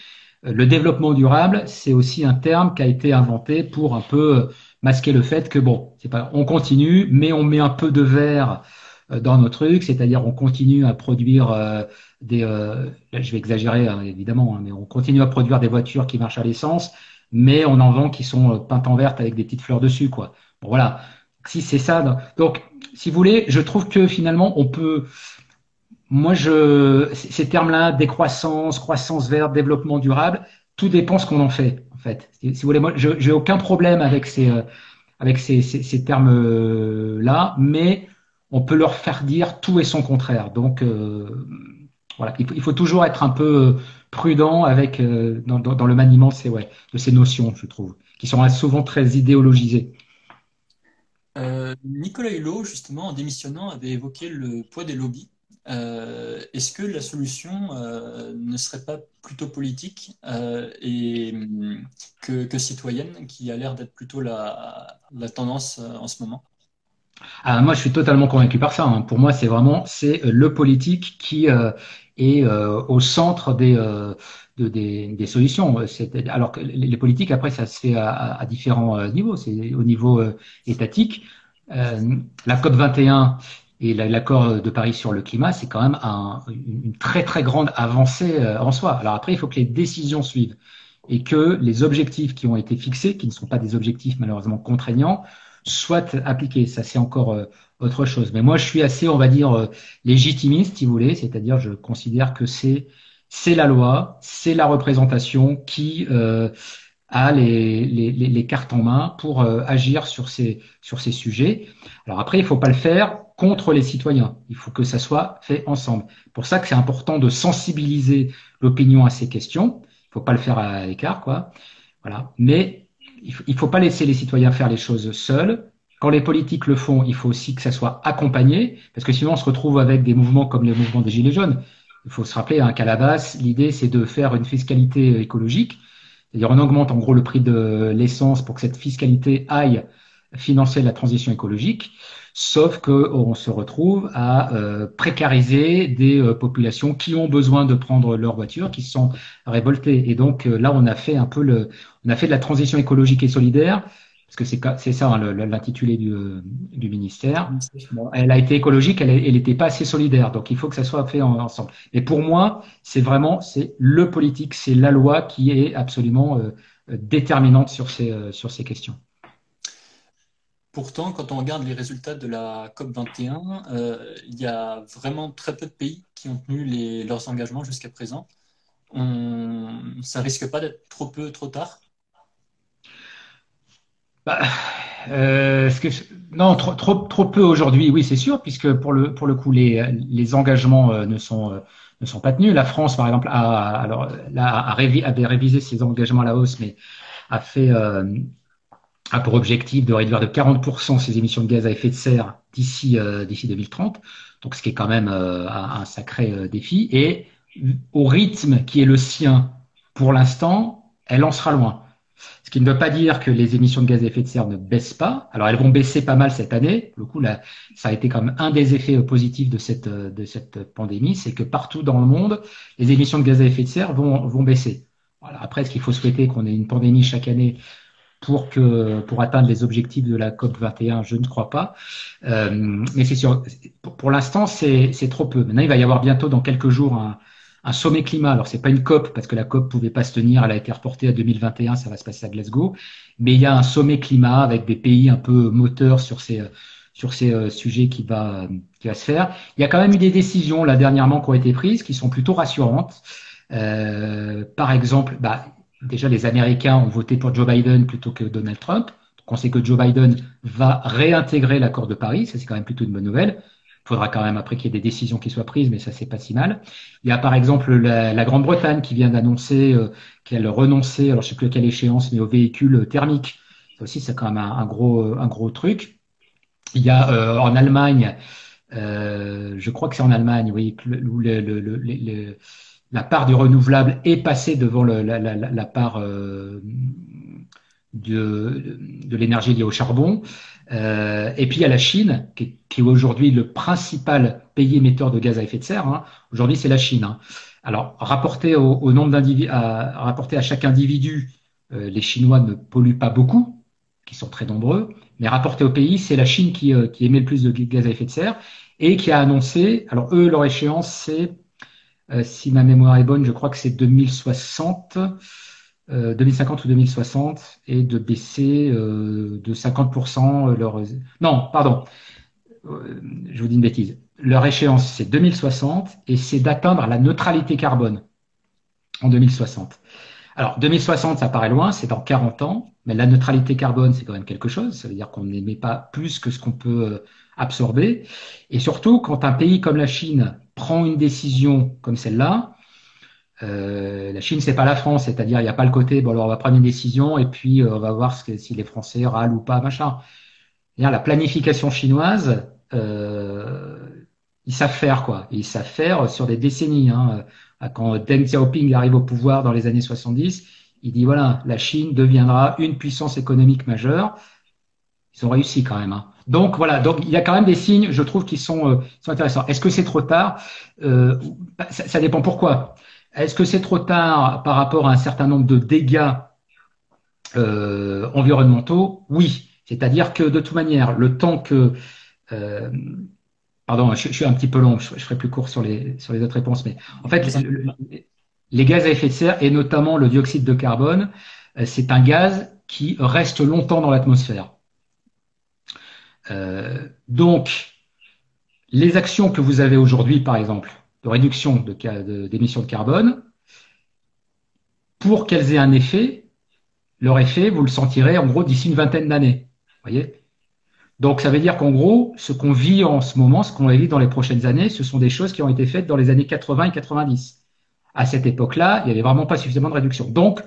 le développement durable, c'est aussi un terme qui a été inventé pour un peu masquer le fait que, bon, c'est pas, on continue, mais on met un peu de verre dans nos trucs, c'est-à-dire on continue à produire là, je vais exagérer hein, évidemment, hein, mais on continue à produire des voitures qui marchent à l'essence, mais on en vend qui sont peintes en verte avec des petites fleurs dessus, quoi. Bon, voilà. Si c'est ça, donc, si vous voulez, je trouve que finalement, on peut, moi, ces termes-là, décroissance, croissance verte, développement durable, tout dépend ce qu'on en fait, en fait. Si vous voulez, moi, je j'ai aucun problème avec ces termes-là, mais on peut leur faire dire tout et son contraire. Donc, voilà, il faut toujours être un peu prudent avec dans le maniement ouais, de ces notions, je trouve, qui sont souvent très idéologisées. Nicolas Hulot, justement, en démissionnant, avait évoqué le poids des lobbies. Est-ce que la solution ne serait pas plutôt politique que citoyenne, qui a l'air d'être plutôt la tendance en ce moment? Ah, moi, je suis totalement convaincu par ça, hein. Pour moi, c'est le politique qui est au centre des solutions. Alors que les politiques, après, ça se fait à différents niveaux. C'est au niveau étatique. La COP 21 et l'accord de Paris sur le climat, c'est quand même une très très grande avancée en soi. Alors après, il faut que les décisions suivent et que les objectifs qui ont été fixés, qui ne sont pas des objectifs malheureusement contraignants, soient appliqués. Ça, c'est encore autre chose. Mais moi, je suis assez, on va dire, légitimiste, si vous voulez, c'est-à-dire je considère que c'est la loi, c'est la représentation qui a les cartes en main pour agir sur ces sujets. Alors après, il ne faut pas le faire contre les citoyens. Il faut que ça soit fait ensemble. C'est pour ça que c'est important de sensibiliser l'opinion à ces questions. Il ne faut pas le faire à l'écart, quoi. Voilà. Mais il faut pas laisser les citoyens faire les choses seuls. Quand les politiques le font, il faut aussi que ça soit accompagné, parce que sinon on se retrouve avec des mouvements comme le mouvement des Gilets jaunes. Il faut se rappeler hein, qu'à la base, l'idée c'est de faire une fiscalité écologique. C'est-à-dire, on augmente en gros le prix de l'essence pour que cette fiscalité aille financer la transition écologique, sauf qu'on se retrouve à précariser des populations qui ont besoin de prendre leur voiture, qui se sont révoltées. Et donc là, on a fait un peu on a fait de la transition écologique et solidaire, parce que c'est ça hein, l'intitulé du ministère. Bon, elle a été écologique, elle n'était pas assez solidaire, donc il faut que ça soit fait ensemble. Et pour moi, c'est le politique, c'est la loi qui est absolument déterminante sur ces questions. Pourtant, quand on regarde les résultats de la COP 21, il y a vraiment très peu de pays qui ont tenu leurs engagements jusqu'à présent. Ça risque pas d'être trop peu, trop tard. Bah, non, trop peu aujourd'hui, oui, c'est sûr, puisque pour le coup, les engagements ne sont pas tenus. La France, par exemple, avait révisé ses engagements à la hausse, mais a fait, a pour objectif de réduire de 40% ses émissions de gaz à effet de serre d'ici 2030. Donc, ce qui est quand même un sacré défi. Et au rythme qui est le sien pour l'instant, elle en sera loin. Ce qui ne veut pas dire que les émissions de gaz à effet de serre ne baissent pas. Alors, elles vont baisser pas mal cette année. Pour le coup, là, ça a été quand même un des effets positifs de cette pandémie, c'est que partout dans le monde, les émissions de gaz à effet de serre vont baisser. Voilà. Après, est-ce qu'il faut souhaiter qu'on ait une pandémie chaque année pour atteindre les objectifs de la COP 21? Je ne crois pas. Mais c'est sûr, pour l'instant, c'est trop peu. Maintenant, il va y avoir bientôt, dans quelques jours, un sommet climat. Alors, c'est pas une COP, parce que la COP pouvait pas se tenir, elle a été reportée à 2021, ça va se passer à Glasgow. Mais il y a un sommet climat avec des pays un peu moteurs sur ces sujets qui va se faire. Il y a quand même eu des décisions, là, dernièrement, qui ont été prises, qui sont plutôt rassurantes. Par exemple, déjà, les Américains ont voté pour Joe Biden plutôt que Donald Trump. Donc, on sait que Joe Biden va réintégrer l'accord de Paris. Ça, c'est quand même plutôt une bonne nouvelle. Il faudra quand même après qu'il y ait des décisions qui soient prises, mais ça, c'est pas si mal. Il y a par exemple la Grande-Bretagne qui vient d'annoncer qu'elle renonçait, alors je sais plus à quelle échéance, mais aux véhicules thermiques. Ça aussi, c'est quand même un gros truc. Il y a en Allemagne, je crois que c'est en Allemagne, oui, où la part du renouvelable est passée devant la part de l'énergie liée au charbon. Et puis il y a la Chine, qui est aujourd'hui le principal pays émetteur de gaz à effet de serre. Hein. Aujourd'hui, c'est la Chine. Hein. Alors, rapporté au nombre d'individus, rapporté à chaque individu, les Chinois ne polluent pas beaucoup, qui sont très nombreux, mais rapporté au pays, c'est la Chine qui émet le plus de gaz à effet de serre et qui a annoncé, alors eux, leur échéance, c'est si ma mémoire est bonne, je crois que c'est 2060, 2050 ou 2060, et de baisser de 50% leur... Non, pardon, je vous dis une bêtise. Leur échéance, c'est 2060, et c'est d'atteindre la neutralité carbone en 2060. Alors, 2060, ça paraît loin, c'est dans 40 ans, mais la neutralité carbone, c'est quand même quelque chose. Ça veut dire qu'on n'émet pas plus que ce qu'on peut absorber. Et surtout, quand un pays comme la Chine prend une décision comme celle-là, la Chine, c'est pas la France, c'est-à-dire il n'y a pas le côté, bon alors on va prendre une décision et puis on va voir si les Français râlent ou pas, machin. C'est-à-dire, la planification chinoise, ils savent faire quoi. Et ils savent faire sur des décennies. Hein. Quand Deng Xiaoping arrive au pouvoir dans les années 70, il dit voilà, la Chine deviendra une puissance économique majeure. Ils ont réussi quand même. Hein. Donc voilà, donc il y a quand même des signes, je trouve, sont intéressants. Est-ce que c'est trop tard? Ça dépend pourquoi. Est-ce que c'est trop tard par rapport à un certain nombre de dégâts environnementaux? Oui. C'est-à-dire que de toute manière, le temps que euh, pardon, je suis un petit peu long, je ferai plus court sur les autres réponses, mais en fait, les gaz à effet de serre, et notamment le dioxyde de carbone, c'est un gaz qui reste longtemps dans l'atmosphère. Donc, les actions que vous avez aujourd'hui, par exemple, de réduction d'émissions de carbone, pour qu'elles aient un effet, leur effet, vous le sentirez en gros d'ici une vingtaine d'années. Voyez. Donc, ça veut dire qu'en gros, ce qu'on vit en ce moment, ce qu'on va vivre dans les prochaines années, ce sont des choses qui ont été faites dans les années 80 et 90. À cette époque-là, il n'y avait vraiment pas suffisamment de réduction. Donc,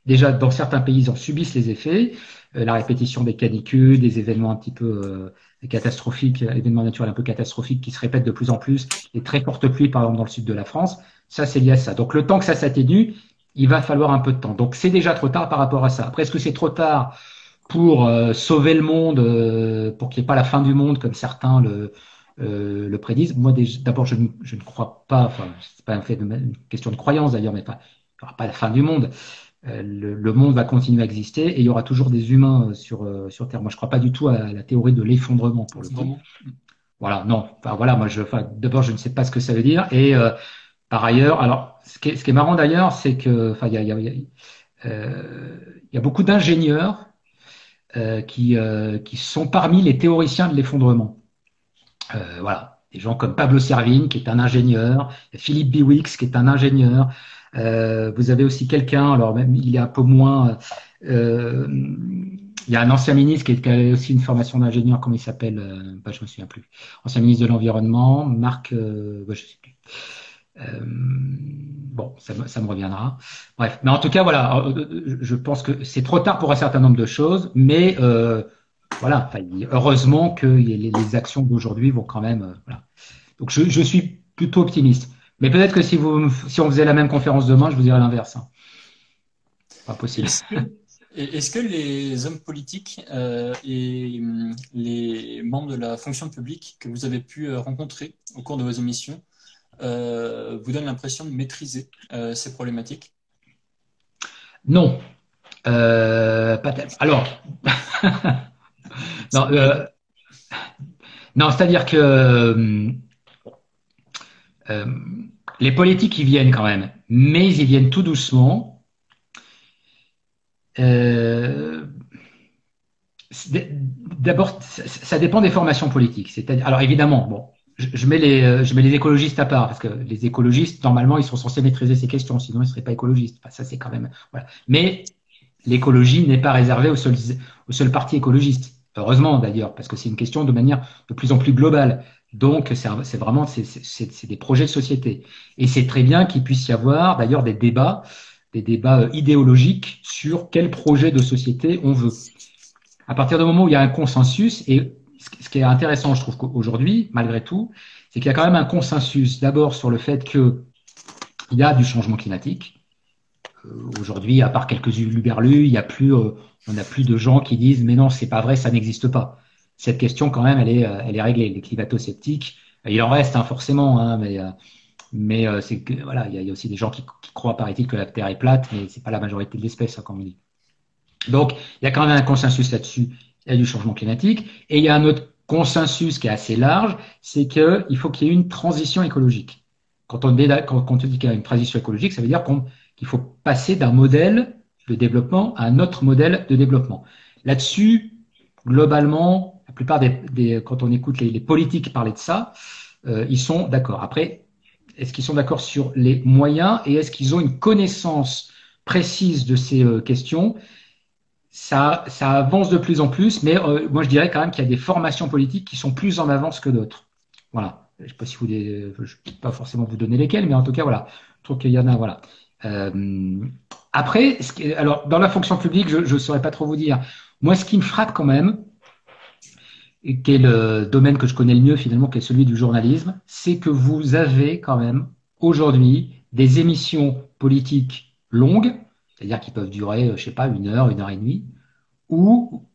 déjà, dans certains pays, ils en subissent les effets. La répétition des canicules, des événements un petit peu catastrophiques, événements naturels un peu catastrophiques qui se répètent de plus en plus, les très fortes pluies, par exemple, dans le sud de la France, ça, c'est lié à ça. Donc, le temps que ça s'atténue, il va falloir un peu de temps. Donc c'est déjà trop tard par rapport à ça. Après, est-ce que c'est trop tard pour sauver le monde, pour qu'il n'y ait pas la fin du monde comme certains le prédisent? Moi, d'abord, je ne crois pas, enfin, c'est pas un fait une question de croyance d'ailleurs, mais pas, il n'y aura pas la fin du monde. Le monde va continuer à exister et il y aura toujours des humains sur Terre. Moi, je ne crois pas du tout à la théorie de l'effondrement pour le coup. Vraiment. Voilà, non. Enfin, voilà, moi, enfin, d'abord, je ne sais pas ce que ça veut dire. Et par ailleurs, alors, ce qui est marrant d'ailleurs, c'est que, enfin, il y a beaucoup d'ingénieurs qui sont parmi les théoriciens de l'effondrement. Voilà, des gens comme Pablo Servigne, qui est un ingénieur, Philippe Biwix, qui est un ingénieur. Vous avez aussi quelqu'un, alors même il est un peu moins. euh, il y a un ancien ministre qui a aussi une formation d'ingénieur, comment il s'appelle? Je me souviens plus. Ancien ministre de l'Environnement, Marc, je sais plus. Bon, ça me reviendra. Bref, mais en tout cas, voilà, je pense que c'est trop tard pour un certain nombre de choses, mais voilà, enfin, heureusement que les actions d'aujourd'hui vont quand même. Voilà. Donc je suis plutôt optimiste. Mais peut-être que si on faisait la même conférence demain, je vous dirais l'inverse, hein. Pas possible. Est-ce que, est-ce que les hommes politiques et les membres de la fonction publique que vous avez pu rencontrer au cours de vos émissions vous donnent l'impression de maîtriser ces problématiques? Non. Alors, non, non, c'est-à-dire que euh, les politiques, ils viennent quand même, mais ils viennent tout doucement. Euh, D'abord, ça dépend des formations politiques. C'est-à-dire, alors évidemment, bon, je mets les écologistes à part parce que les écologistes, normalement, ils sont censés maîtriser ces questions, sinon ils ne seraient pas écologistes. Enfin, ça, c'est quand même, voilà. Mais l'écologie n'est pas réservée aux seuls partis écologistes. Heureusement d'ailleurs, parce que c'est une question de manière de plus en plus globale. Donc, c'est vraiment c'est des projets de société. Et c'est très bien qu'il puisse y avoir d'ailleurs des débats idéologiques sur quel projet de société on veut. À partir du moment où il y a un consensus, et ce qui est intéressant, je trouve qu'aujourd'hui, malgré tout, c'est qu'il y a quand même un consensus d'abord sur le fait qu'il y a du changement climatique. Aujourd'hui, à part quelques hurluberlus, on n'a plus de gens qui disent mais non, c'est pas vrai, ça n'existe pas. Cette question, quand même, elle est réglée. Les climato-sceptiques, il en reste, hein, forcément, hein, mais c'est que, voilà, il y a aussi des gens qui croient, paraît-il, que la Terre est plate, mais c'est pas la majorité de l'espèce, hein, comme on dit. Donc, il y a quand même un consensus là-dessus. Il y a du changement climatique. Et il y a un autre consensus qui est assez large, c'est qu'il faut qu'il y ait une transition écologique. Quand on dit qu'il y a une transition écologique, ça veut dire qu'il faut passer d'un modèle de développement à un autre modèle de développement. Là-dessus, globalement, la plupart quand on écoute les politiques parler de ça, ils sont d'accord. Après, est-ce qu'ils sont d'accord sur les moyens et est-ce qu'ils ont une connaissance précise de ces questions? Ça avance de plus en plus, mais moi je dirais quand même qu'il y a des formations politiques qui sont plus en avance que d'autres. Voilà. Je ne sais pas si je ne peux pas forcément vous donner lesquelles, mais en tout cas, voilà. Je trouve qu'il y en a, voilà. Euh, Après, alors dans la fonction publique, je ne saurais pas trop vous dire. Moi, ce qui me frappe quand même, et qui est le domaine que je connais le mieux finalement, qui est celui du journalisme, c'est que vous avez quand même aujourd'hui des émissions politiques longues, c'est-à-dire qui peuvent durer, je sais pas, une heure et demie, où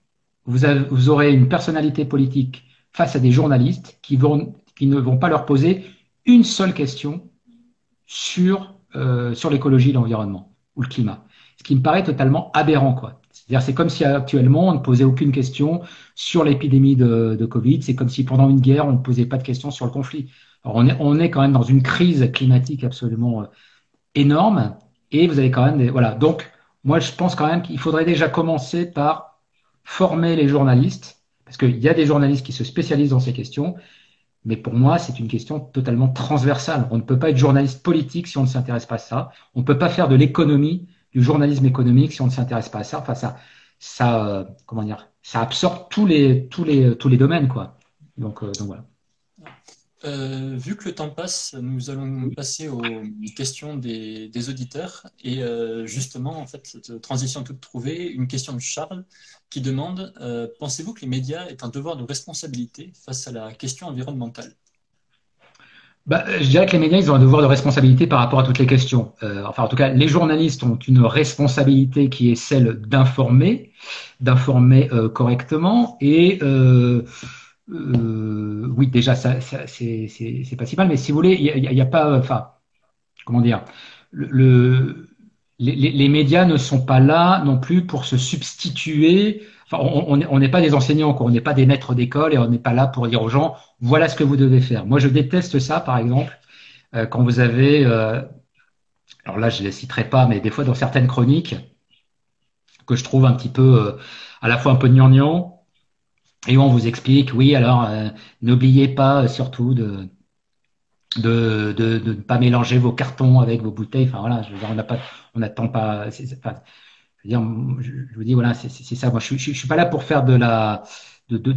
vous aurez une personnalité politique face à des journalistes qui ne vont pas leur poser une seule question sur l'écologie, l'environnement ou le climat. Ce qui me paraît totalement aberrant, quoi. C'est-à-dire, c'est comme si actuellement on ne posait aucune question sur l'épidémie de Covid. C'est comme si pendant une guerre on ne posait pas de questions sur le conflit. Alors, on est quand même dans une crise climatique absolument énorme et vous avez quand même voilà. Donc, moi, je pense quand même qu'il faudrait déjà commencer par former les journalistes, parce qu'il y a des journalistes qui se spécialisent dans ces questions, mais pour moi, c'est une question totalement transversale. On ne peut pas être journaliste politique si on ne s'intéresse pas à ça. On ne peut pas faire de l'économie, du journalisme économique si on ne s'intéresse pas à ça. Enfin, comment dire, ça absorbe tous les domaines, quoi. Donc voilà. Vu que le temps passe, nous allons passer aux questions des auditeurs. Et justement, en fait, cette transition toute trouvée, une question de Charles qui demande pensez-vous que les médias aient un devoir de responsabilité face à la question environnementale? Bah, je dirais que les médias, ils ont un devoir de responsabilité par rapport à toutes les questions. Enfin, en tout cas, les journalistes ont une responsabilité qui est celle d'informer correctement. Oui, déjà, c'est pas si mal. Mais si vous voulez, il y a pas, enfin, comment dire, le, le- les médias ne sont pas là non plus pour se substituer. Enfin, on n'est pas des enseignants, quoi. On n'est pas des maîtres d'école et on n'est pas là pour dire aux gens, voilà ce que vous devez faire. Moi, je déteste ça, par exemple, quand vous avez, alors là, je ne les citerai pas, mais des fois dans certaines chroniques que je trouve un petit peu, à la fois un peu gnangnan, et où on vous explique, oui, alors, n'oubliez pas surtout de ne pas mélanger vos cartons avec vos bouteilles. Enfin voilà, je veux dire, on n'attend pas. Enfin, je veux dire, je vous dis voilà, c'est ça. Moi, je suis pas là pour faire de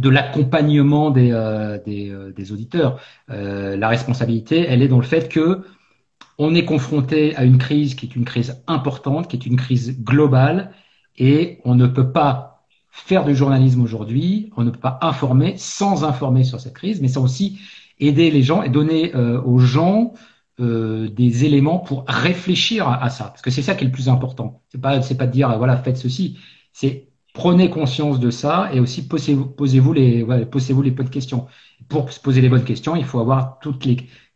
l'accompagnement des auditeurs. La responsabilité, elle est dans le fait que on est confronté à une crise qui est une crise importante, qui est une crise globale, et on ne peut pas faire du journalisme aujourd'hui, on ne peut pas informer sans informer sur cette crise, mais sans aussi aider les gens et donner aux gens des éléments pour réfléchir à ça. Parce que c'est ça qui est le plus important. C'est pas de dire, voilà, faites ceci. C'est prenez conscience de ça et aussi posez-vous les bonnes questions. Pour se poser les bonnes questions, il faut avoir tous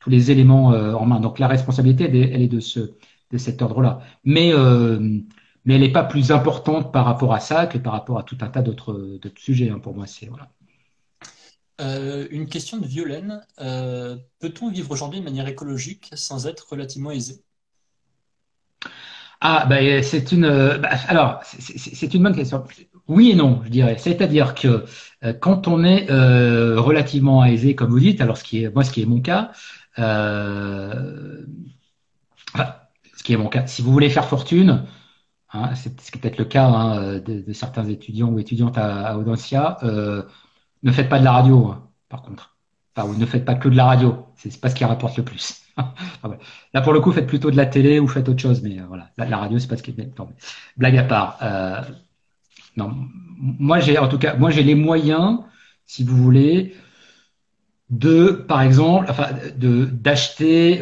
les éléments en main. Donc la responsabilité, elle est de cet ordre-là. Mais elle n'est pas plus importante par rapport à ça que par rapport à tout un tas d'autres sujets. Hein, pour moi, c'est voilà. Une question de Violaine. Peut-on vivre aujourd'hui de manière écologique sans être relativement aisé? Ah, ben, alors, c'est une bonne question. Oui et non, je dirais. C'est-à-dire que quand on est relativement aisé, comme vous dites, alors ce qui est mon cas, euh, enfin, ce qui est mon cas, si vous voulez faire fortune, hein, c'est peut-être le cas hein, de certains étudiants ou étudiantes à Audencia, ne faites pas de la radio, hein, par contre. Enfin, ou ne faites pas que de la radio. C'est pas ce qui rapporte le plus. Ah ouais. Là, pour le coup, faites plutôt de la télé ou faites autre chose. Mais voilà, la radio, c'est pas ce qui est. Non, mais blague à part. Non, moi, j'ai en tout cas, moi, j'ai les moyens, si vous voulez, par exemple, enfin, d'acheter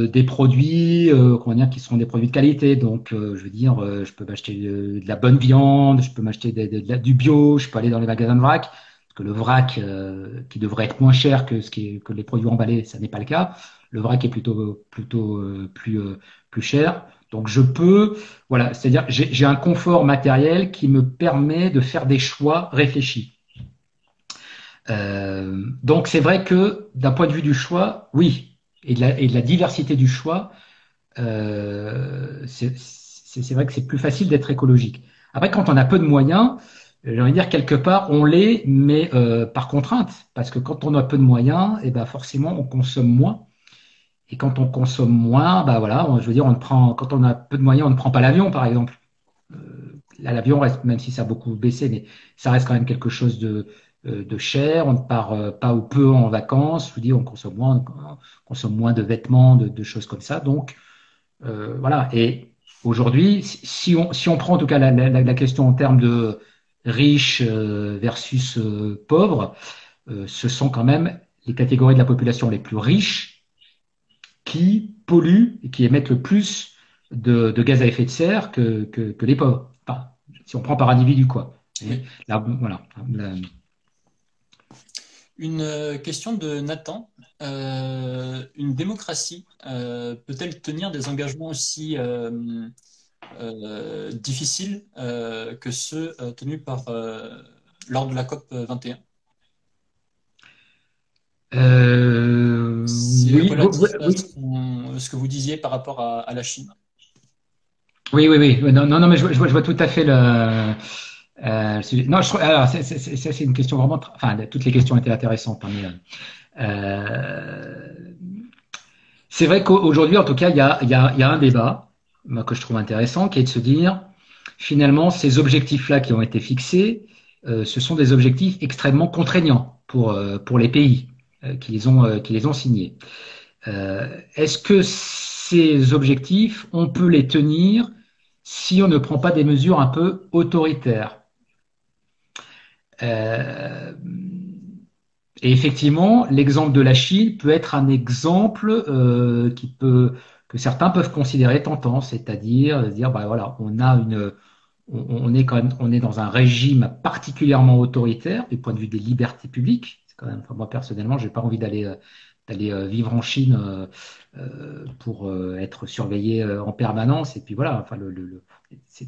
des produits, comment dire, qui seront des produits de qualité. Donc, je veux dire, je peux m'acheter de la bonne viande, je peux m'acheter du bio, je peux aller dans les magasins de vrac, parce que le vrac, qui devrait être moins cher que que les produits emballés, ça n'est pas le cas. Le vrac est plutôt plus cher. Donc, voilà, c'est-à-dire, j'ai un confort matériel qui me permet de faire des choix réfléchis. Donc c'est vrai que d'un point de vue du choix, oui, et de la diversité du choix, c'est vrai que c'est plus facile d'être écologique. Après, quand on a peu de moyens, j'ai envie de dire quelque part, on l'est, mais par contrainte, parce que quand on a peu de moyens, et ben forcément on consomme moins. Et quand on consomme moins, bah voilà, je veux dire, quand on a peu de moyens, on ne prend pas l'avion, par exemple. Là, l'avion reste, même si ça a beaucoup baissé, mais ça reste quand même quelque chose de cher. On ne part pas ou peu en vacances. Je vous dis, on consomme moins de vêtements, de choses comme ça. Donc, voilà. Et aujourd'hui, si on prend en tout cas la question en termes de riches versus pauvres, ce sont quand même les catégories de la population les plus riches qui polluent et qui émettent le plus de gaz à effet de serre que les pauvres. Enfin, si on prend par individu, quoi. Et Oui. là, voilà. Une question de Nathan. Une démocratie peut-elle tenir des engagements aussi difficiles que ceux tenus lors de la COP 21? C'est Oui, relatif à oui, ce que vous disiez par rapport à la Chine. oui. Non, non, non, mais je vois tout à fait le sujet. Non, alors, c'est une question vraiment. Enfin, toutes les questions étaient intéressantes, hein, mais, c'est vrai qu'aujourd'hui, en tout cas, il y a un débat moi, que je trouve intéressant, qui est de se dire, finalement, ces objectifs-là qui ont été fixés, ce sont des objectifs extrêmement contraignants pour les pays qui les ont signés. Est-ce que ces objectifs, on peut les tenir si on ne prend pas des mesures un peu autoritaires? Euh, Et effectivement, l'exemple de la Chine peut être un exemple que certains peuvent considérer tentant, c'est-à-dire dire, bah voilà, on est quand même, on est dans un régime particulièrement autoritaire du point de vue des libertés publiques. C'est quand même, enfin, moi personnellement, j'ai pas envie d'aller vivre en Chine pour être surveillé en permanence. Et puis voilà, enfin c'est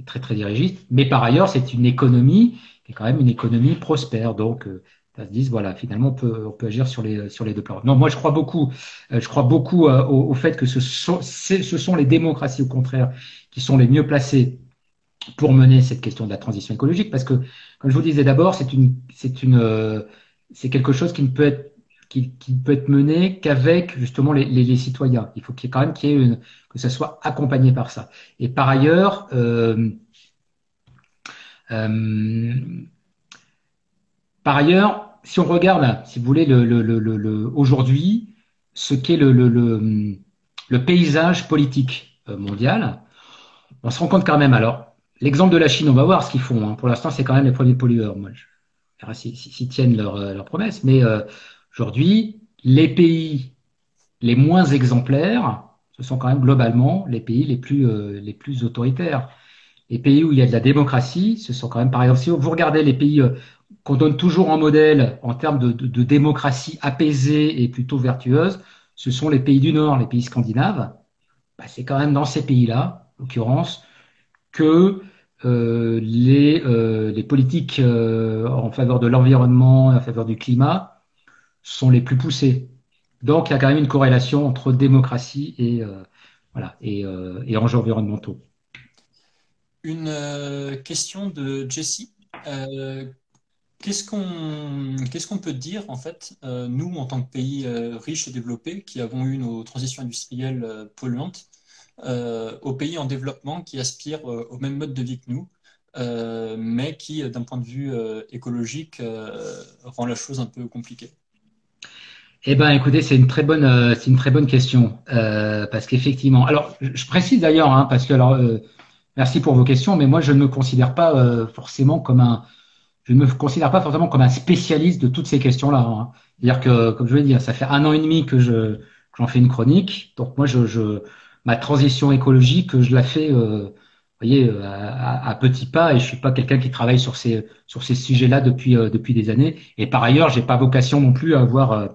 très très dirigiste. Mais par ailleurs, c'est une économie qui est quand même une économie prospère. Donc ça se dit, voilà, finalement, on peut agir sur les deux plans. Non, moi, je crois beaucoup au fait que ce sont les démocraties, au contraire, qui sont les mieux placées pour mener cette question de la transition écologique, parce que, comme je vous disais d'abord, c'est quelque chose qui ne peut être mené qu'avec justement les citoyens. Il faut quand même que ça soit accompagné par ça. Et euh, par ailleurs, si on regarde, si vous voulez, aujourd'hui, ce qu'est le paysage politique mondial, on se rend compte quand même. Alors, l'exemple de la Chine, on va voir ce qu'ils font, hein. Pour l'instant, c'est quand même les premiers pollueurs. Moi, je verrai s'ils tiennent leurs promesses. Mais aujourd'hui, les pays les moins exemplaires, ce sont quand même globalement les pays les plus autoritaires. Les pays où il y a de la démocratie, ce sont quand même, par exemple, si vous regardez les pays qu'on donne toujours en modèle en termes de démocratie apaisée et plutôt vertueuse, ce sont les pays du Nord, les pays scandinaves. Bah, c'est quand même dans ces pays-là, en l'occurrence, que les politiques en faveur de l'environnement et en faveur du climat sont les plus poussées. Donc, il y a quand même une corrélation entre démocratie voilà, et enjeux environnementaux. Une question de Jessie. Euh, qu'est-ce qu'on peut dire, en fait, nous, en tant que pays riches et développés, qui avons eu nos transitions industrielles polluantes, aux pays en développement qui aspirent au même mode de vie que nous, mais qui, d'un point de vue écologique, rend la chose un peu compliquée. Eh ben, écoutez, c'est une très bonne question parce qu'effectivement, alors je précise d'ailleurs, hein, parce que alors, merci pour vos questions, mais moi je ne me considère pas forcément je ne me considère pas forcément comme un spécialiste de toutes ces questions-là, hein. C'est-à-dire que, comme je l'ai dit, ça fait 1 an et demi que j'en fais une chronique. Donc moi, ma transition écologique, je la fais, vous voyez, à petits pas, et je suis pas quelqu'un qui travaille sur ces sujets-là depuis des années. Et par ailleurs, j'ai pas vocation non plus à avoir,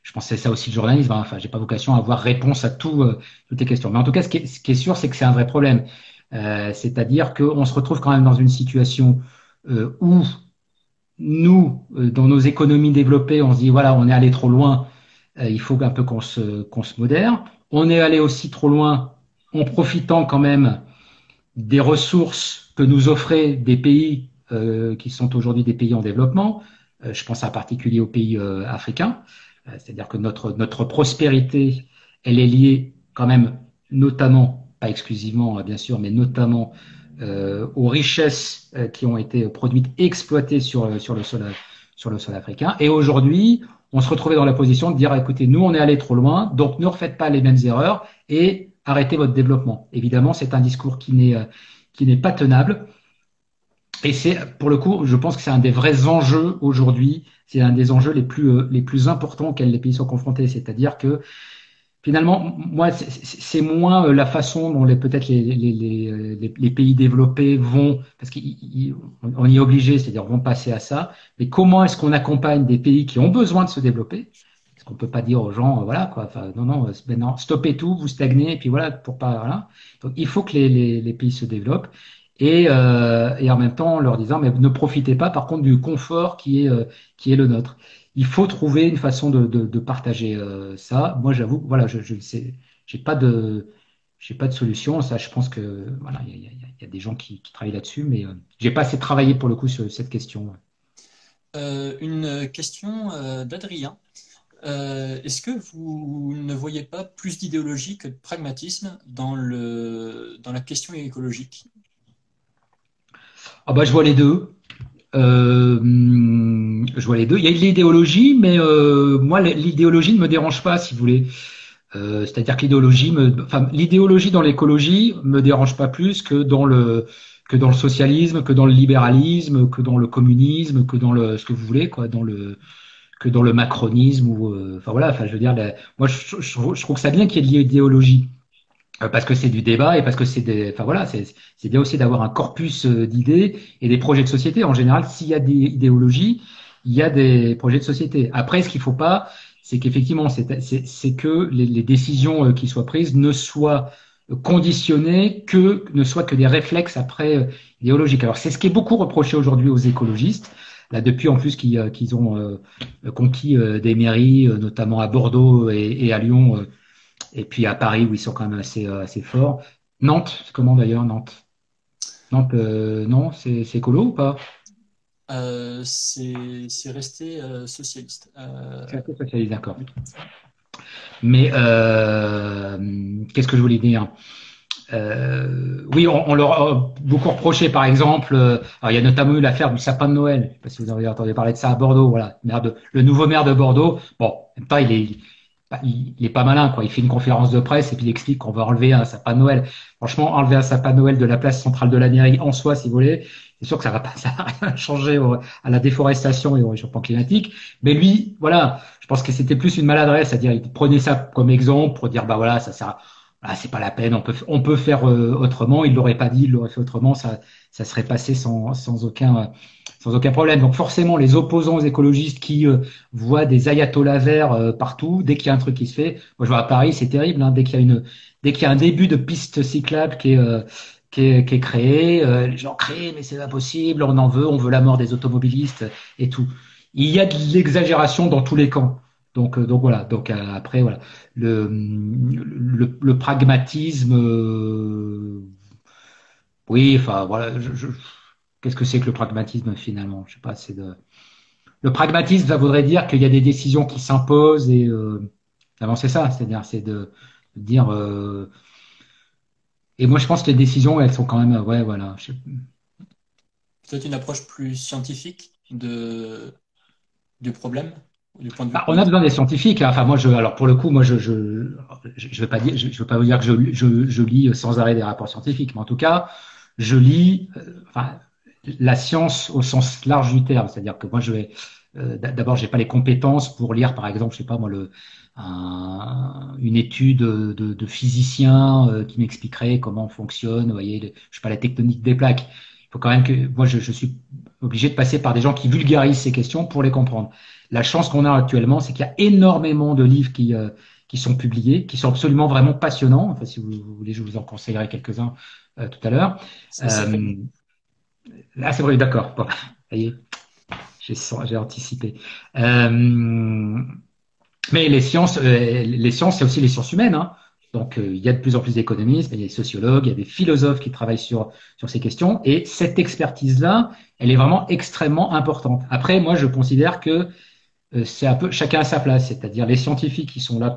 je pense que c'est ça aussi le journalisme, hein. Enfin, j'ai pas vocation à avoir réponse à toutes les questions. Mais en tout cas, ce qui est sûr, c'est que c'est un vrai problème. C'est-à-dire qu'on se retrouve quand même dans une situation où nous, dans nos économies développées, on se dit, voilà, on est allé trop loin, il faut un peu qu'on se modère. On est allé aussi trop loin en profitant quand même des ressources que nous offraient des pays qui sont aujourd'hui des pays en développement. Je pense en particulier aux pays africains. C'est-à-dire que notre prospérité, elle est liée quand même notamment, pas exclusivement bien sûr, mais notamment aux richesses qui ont été produites et exploitées sur le sol africain. Et aujourd'hui, on se retrouvait dans la position de dire, écoutez, nous, on est allé trop loin, donc ne refaites pas les mêmes erreurs et arrêtez votre développement. Évidemment, c'est un discours qui n'est pas tenable. Et pour le coup, je pense que c'est un des vrais enjeux aujourd'hui. C'est un des enjeux les plus importants auxquels les pays sont confrontés. C'est-à-dire que finalement, moi, c'est moins la façon dont peut-être les pays développés vont, parce qu'on y est obligé, c'est-à-dire vont passer à ça, mais comment est-ce qu'on accompagne des pays qui ont besoin de se développer? Parce qu'on peut pas dire aux gens, voilà, quoi, enfin, non, non, ben non, stoppez tout, vous stagnez, et puis voilà, pour pas, voilà. Donc, il faut que les pays se développent. Et en même temps, en leur disant, mais ne profitez pas, par contre, du confort qui est le nôtre. Il faut trouver une façon de partager ça. Moi, j'avoue, voilà, je le sais, j'ai pas de, j'ai pas de solution. Ça, je pense que voilà, il y a des gens qui travaillent là-dessus, mais j'ai pas assez travaillé pour le coup sur cette question. Une question d'Adrien. Est-ce que vous ne voyez pas plus d'idéologie que de pragmatisme dans la question écologique? Ah bah, je vois les deux. Je vois les deux. Il y a de l'idéologie, mais moi, l'idéologie ne me dérange pas, si vous voulez. C'est-à-dire que enfin, l'idéologie dans l'écologie me dérange pas plus que que dans le socialisme, que dans le libéralisme, que dans le communisme, que dans le ce que vous voulez, quoi, que dans le macronisme ou enfin voilà. Enfin, je veux dire, moi, je trouve que ça bien qu'il y ait de l'idéologie. Parce que c'est du débat et parce que enfin voilà, c'est bien aussi d'avoir un corpus d'idées et des projets de société. En général, s'il y a des idéologies, il y a des projets de société. Après, ce qu'il faut pas, c'est qu'effectivement, c'est que les décisions qui soient prises ne soient conditionnées ne soient que des réflexes après idéologiques. Alors, c'est ce qui est beaucoup reproché aujourd'hui aux écologistes. Là, depuis en plus qu'ils ont conquis des mairies, notamment à Bordeaux et à Lyon. Et puis à Paris, où ils sont quand même assez forts. Nantes, c'est comment d'ailleurs, Nantes? Nantes, non, c'est écolo ou pas? C'est resté socialiste. C'est un peu socialiste, d'accord. Oui. Mais qu'est-ce que je voulais dire? Oui, on leur a beaucoup reproché, par exemple, alors il y a notamment eu l'affaire du sapin de Noël. Je ne sais pas si vous avez entendu parler de ça à Bordeaux. Voilà, le nouveau maire de Bordeaux. Bon, en même temps, il est pas malin, quoi. Il fait une conférence de presse et puis il explique qu'on va enlever un sapin de Noël. Franchement, enlever un sapin de Noël de la place centrale de la mairie en soi, si vous voulez, c'est sûr que ça va rien changer à la déforestation et au réchauffement climatique. Mais lui, voilà, je pense que c'était plus une maladresse, c'est-à-dire il prenait ça comme exemple pour dire, bah voilà, ça sert voilà, c'est pas la peine, on peut faire autrement. Il l'aurait pas dit, il l'aurait fait autrement, ça serait passé sans aucun problème. Donc forcément, les opposants aux écologistes qui voient des ayatollahs verts partout, dès qu'il y a un truc qui se fait, moi je vois à Paris, c'est terrible, hein, dès qu'il y a un début de piste cyclable qui est créé, les gens crient, mais c'est pas possible, on veut la mort des automobilistes et tout. Il y a de l'exagération dans tous les camps. Donc voilà. Donc après voilà, le pragmatisme, oui, enfin voilà. Qu'est-ce que c'est que le pragmatisme finalement? Je sais pas. Le pragmatisme, ça voudrait dire qu'il y a des décisions qui s'imposent et finalement c'est ça. C'est-à-dire c'est de dire. Et moi je pense que les décisions, elles sont quand même, ouais, voilà. Peut-être une approche plus scientifique du problème, du point de vue Bah, on a politique. besoin des scientifiques, hein. Enfin, alors pour le coup, moi, je vais pas dire, je veux pas vous dire que je lis sans arrêt des rapports scientifiques, mais en tout cas, je lis, enfin, la science au sens large du terme. C'est-à-dire que moi, d'abord, j'ai pas les compétences pour lire, par exemple, je sais pas moi, une étude de physicien qui m'expliquerait comment fonctionne, vous voyez, je sais pas, la tectonique des plaques. Il faut quand même que, moi, je suis obligé de passer par des gens qui vulgarisent ces questions pour les comprendre. La chance qu'on a actuellement, c'est qu'il y a énormément de livres qui sont publiés, qui sont absolument vraiment passionnants. Enfin, si vous voulez, je vous en conseillerai quelques-uns tout à l'heure. Ça s'appelle. Là, c'est vrai, d'accord. Bon, ça y est, j'ai anticipé. Euh, mais les sciences, c'est aussi les sciences humaines, hein. Donc, il y a de plus en plus d'économistes, il y a des sociologues, il y a des philosophes qui travaillent sur ces questions. Et cette expertise-là, elle est vraiment extrêmement importante. Après, moi, je considère que c'est un peu chacun à sa place, c'est-à-dire les scientifiques qui sont là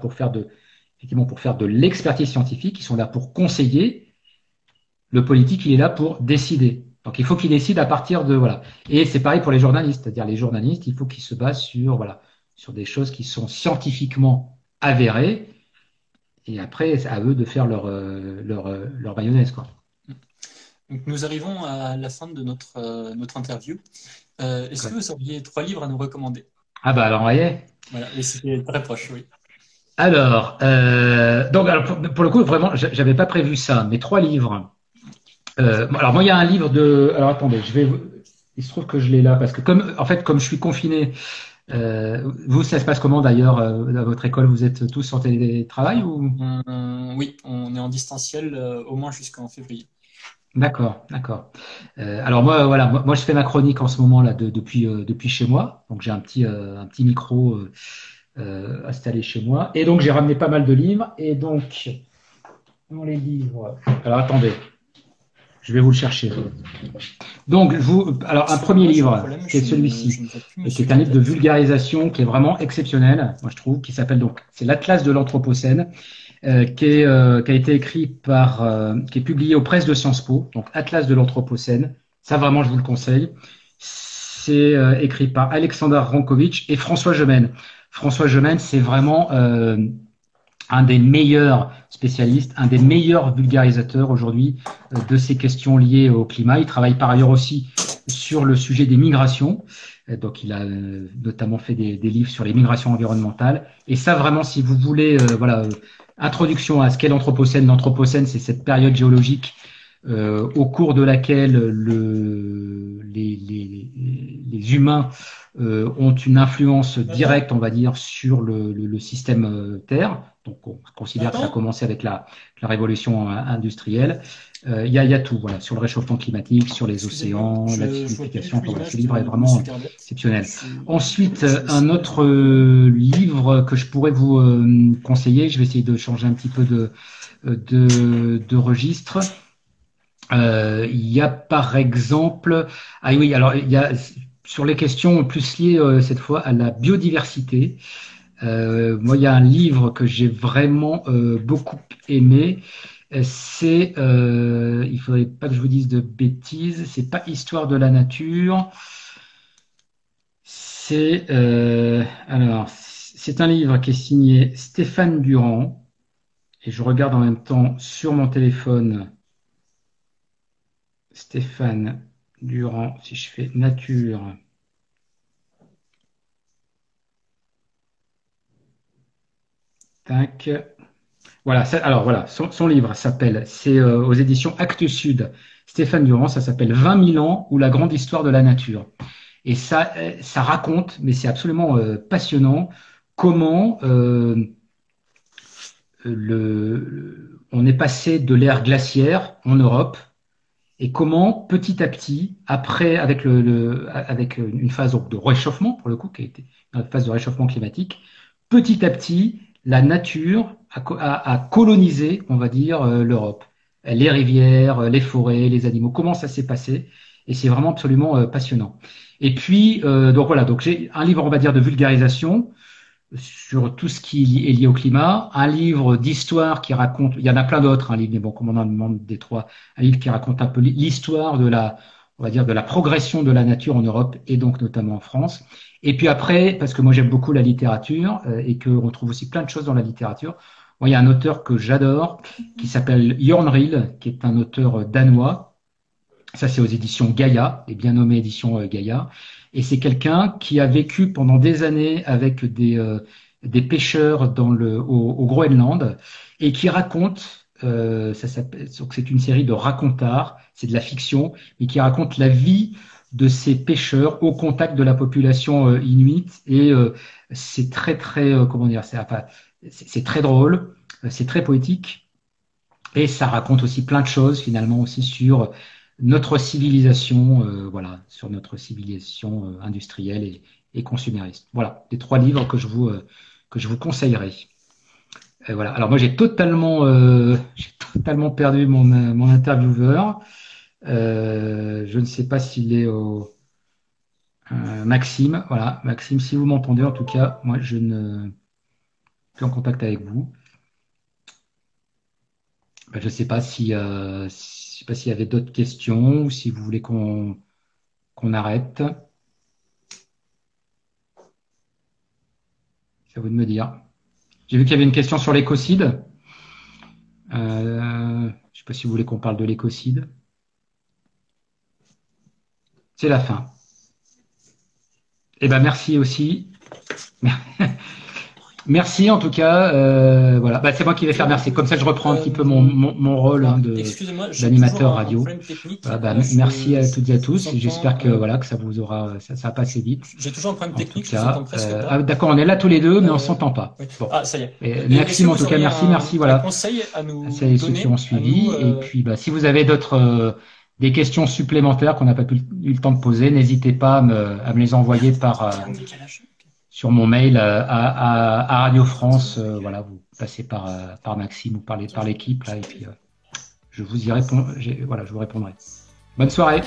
effectivement pour faire de l'expertise scientifique, qui sont là pour conseiller, le politique, il est là pour décider. Donc il faut qu'il décide à partir de voilà. Et c'est pareil pour les journalistes, c'est-à-dire les journalistes, il faut qu'ils se basent sur voilà, sur des choses qui sont scientifiquement avérées, et après c'est à eux de faire leur mayonnaise quoi. Donc, nous arrivons à la fin de notre interview. Est-ce que Ouais. vous auriez 3 livres à nous recommander? Ah bah alors, vous voyez. Voilà, et c'était très proche, oui. Alors, donc alors, pour le coup, vraiment, j'avais pas prévu ça, mais 3 livres. Alors moi, il y a un livre de. Alors attendez, il se trouve que je l'ai là parce que comme je suis confiné, vous, ça se passe comment d'ailleurs à votre école? Vous êtes tous en télétravail ou? Oui, on est en distanciel au moins jusqu'en février. D'accord, d'accord. Alors moi, voilà, moi, je fais ma chronique en ce moment là depuis chez moi, donc j'ai un petit micro installé chez moi, et donc j'ai ramené pas mal de livres, et donc dans les livres. Alors attendez, je vais vous le chercher. Donc, alors un premier Excusez-moi, j'ai un livre, problème, qui est je celui-ci, ne vois plus et qui Monsieur est un livre de Grandette. vulgarisation qui est vraiment exceptionnel, moi je trouve, qui s'appelle donc, c'est l'Atlas de l'Anthropocène, qui a été écrit qui est publié aux presses de Sciences Po, donc Atlas de l'Anthropocène. Ça vraiment, je vous le conseille. C'est écrit par Alexander Rankovitch et François Gemène. François Gemène, c'est vraiment un des meilleurs spécialistes, un des meilleurs vulgarisateurs aujourd'hui de ces questions liées au climat. Il travaille par ailleurs aussi sur le sujet des migrations. Donc, il a notamment fait des livres sur les migrations environnementales. Et ça, vraiment, si vous voulez, voilà, introduction à ce qu'est l'Anthropocène. L'Anthropocène, c'est cette période géologique au cours de laquelle les humains ont une influence directe, on va dire, sur le système Terre. Donc, on considère que ça a commencé avec la révolution industrielle. Il y a tout, voilà, sur le réchauffement climatique, sur les océans, la acidification. Enfin, voilà, ce livre est vraiment exceptionnel. Ensuite, un autre livre que je pourrais vous conseiller, je vais essayer de changer un petit peu de registre. Il y a par exemple, ah oui, alors il y a sur les questions plus liées cette fois à la biodiversité. Moi, il y a un livre que j'ai vraiment beaucoup aimé. C'est, il faudrait pas que je vous dise de bêtises. C'est pas Histoire de la nature. C'est alors, c'est un livre qui est signé Stéphane Durand. Et je regarde en même temps sur mon téléphone. Stéphane Durand, si je fais nature. Tac. Voilà, alors voilà, son livre s'appelle, c'est aux éditions Actes Sud, Stéphane Durand, ça s'appelle 20 000 ans ou la grande histoire de la nature. Et ça raconte, mais c'est absolument passionnant, comment on est passé de l'ère glaciaire en Europe et comment petit à petit, après, avec une phase de réchauffement, pour le coup, qui a été une phase de réchauffement climatique, petit à petit, la nature a colonisé, on va dire, l'Europe. Les rivières, les forêts, les animaux, comment ça s'est passé? Et c'est vraiment absolument passionnant. Et puis, donc voilà, donc j'ai un livre, on va dire, de vulgarisation sur tout ce qui est lié au climat, un livre d'histoire qui raconte, il y en a plein d'autres, un livre, mais bon, comme on en demande des trois, un livre qui raconte un peu l'histoire de on va dire, de la progression de la nature en Europe et donc notamment en France. Et puis après, parce que moi j'aime beaucoup la littérature et qu'on trouve aussi plein de choses dans la littérature, moi il y a un auteur que j'adore qui s'appelle Jørn Riel, qui est un auteur danois. Ça, c'est aux éditions Gaïa, les bien nommées éditions Gaïa. Et c'est quelqu'un qui a vécu pendant des années avec des pêcheurs au Groenland et qui raconte, donc c'est une série de racontars, c'est de la fiction, mais qui raconte la vie de ces pêcheurs au contact de la population inuite. Et c'est très, très, comment dire, c'est très drôle, c'est très poétique. Et ça raconte aussi plein de choses, finalement, aussi sur notre civilisation, voilà, sur notre civilisation industrielle et consumériste. Voilà, les trois livres que je vous conseillerais. Voilà. Alors moi j'ai totalement perdu mon intervieweur. Je ne sais pas s'il est au Maxime. Voilà, Maxime, si vous m'entendez, en tout cas, moi je ne suis plus en contact avec vous. Ben, je ne sais pas je sais pas s'il y avait d'autres questions ou si vous voulez qu'on arrête. C'est à vous de me dire. J'ai vu qu'il y avait une question sur l'écocide. Je ne sais pas si vous voulez qu'on parle de l'écocide. C'est la fin. Eh ben merci aussi. Merci en tout cas. Voilà, bah, c'est moi qui vais faire merci. Comme ça, je reprends un petit peu mon rôle d'animateur radio. Voilà, bah, merci à toutes et à tous. J'espère que voilà que ça vous aura, ça va passer vite. J'ai toujours un problème technique. Je vous entends presque pas. D'accord, on est là tous les deux, mais on s'entend pas. Oui. Bon. Ah, ça y est. Merci en tout cas, merci. Voilà. Conseil à nous c'est ceux qui ont suivi. Et puis, bah, si vous avez d'autres des questions supplémentaires qu'on n'a pas eu le temps de poser, n'hésitez pas à me les envoyer sur mon mail à Radio France. Voilà, vous passez par Maxime ou par l'équipe là, et puis je vous y réponds. Voilà, je vous répondrai. Bonne soirée.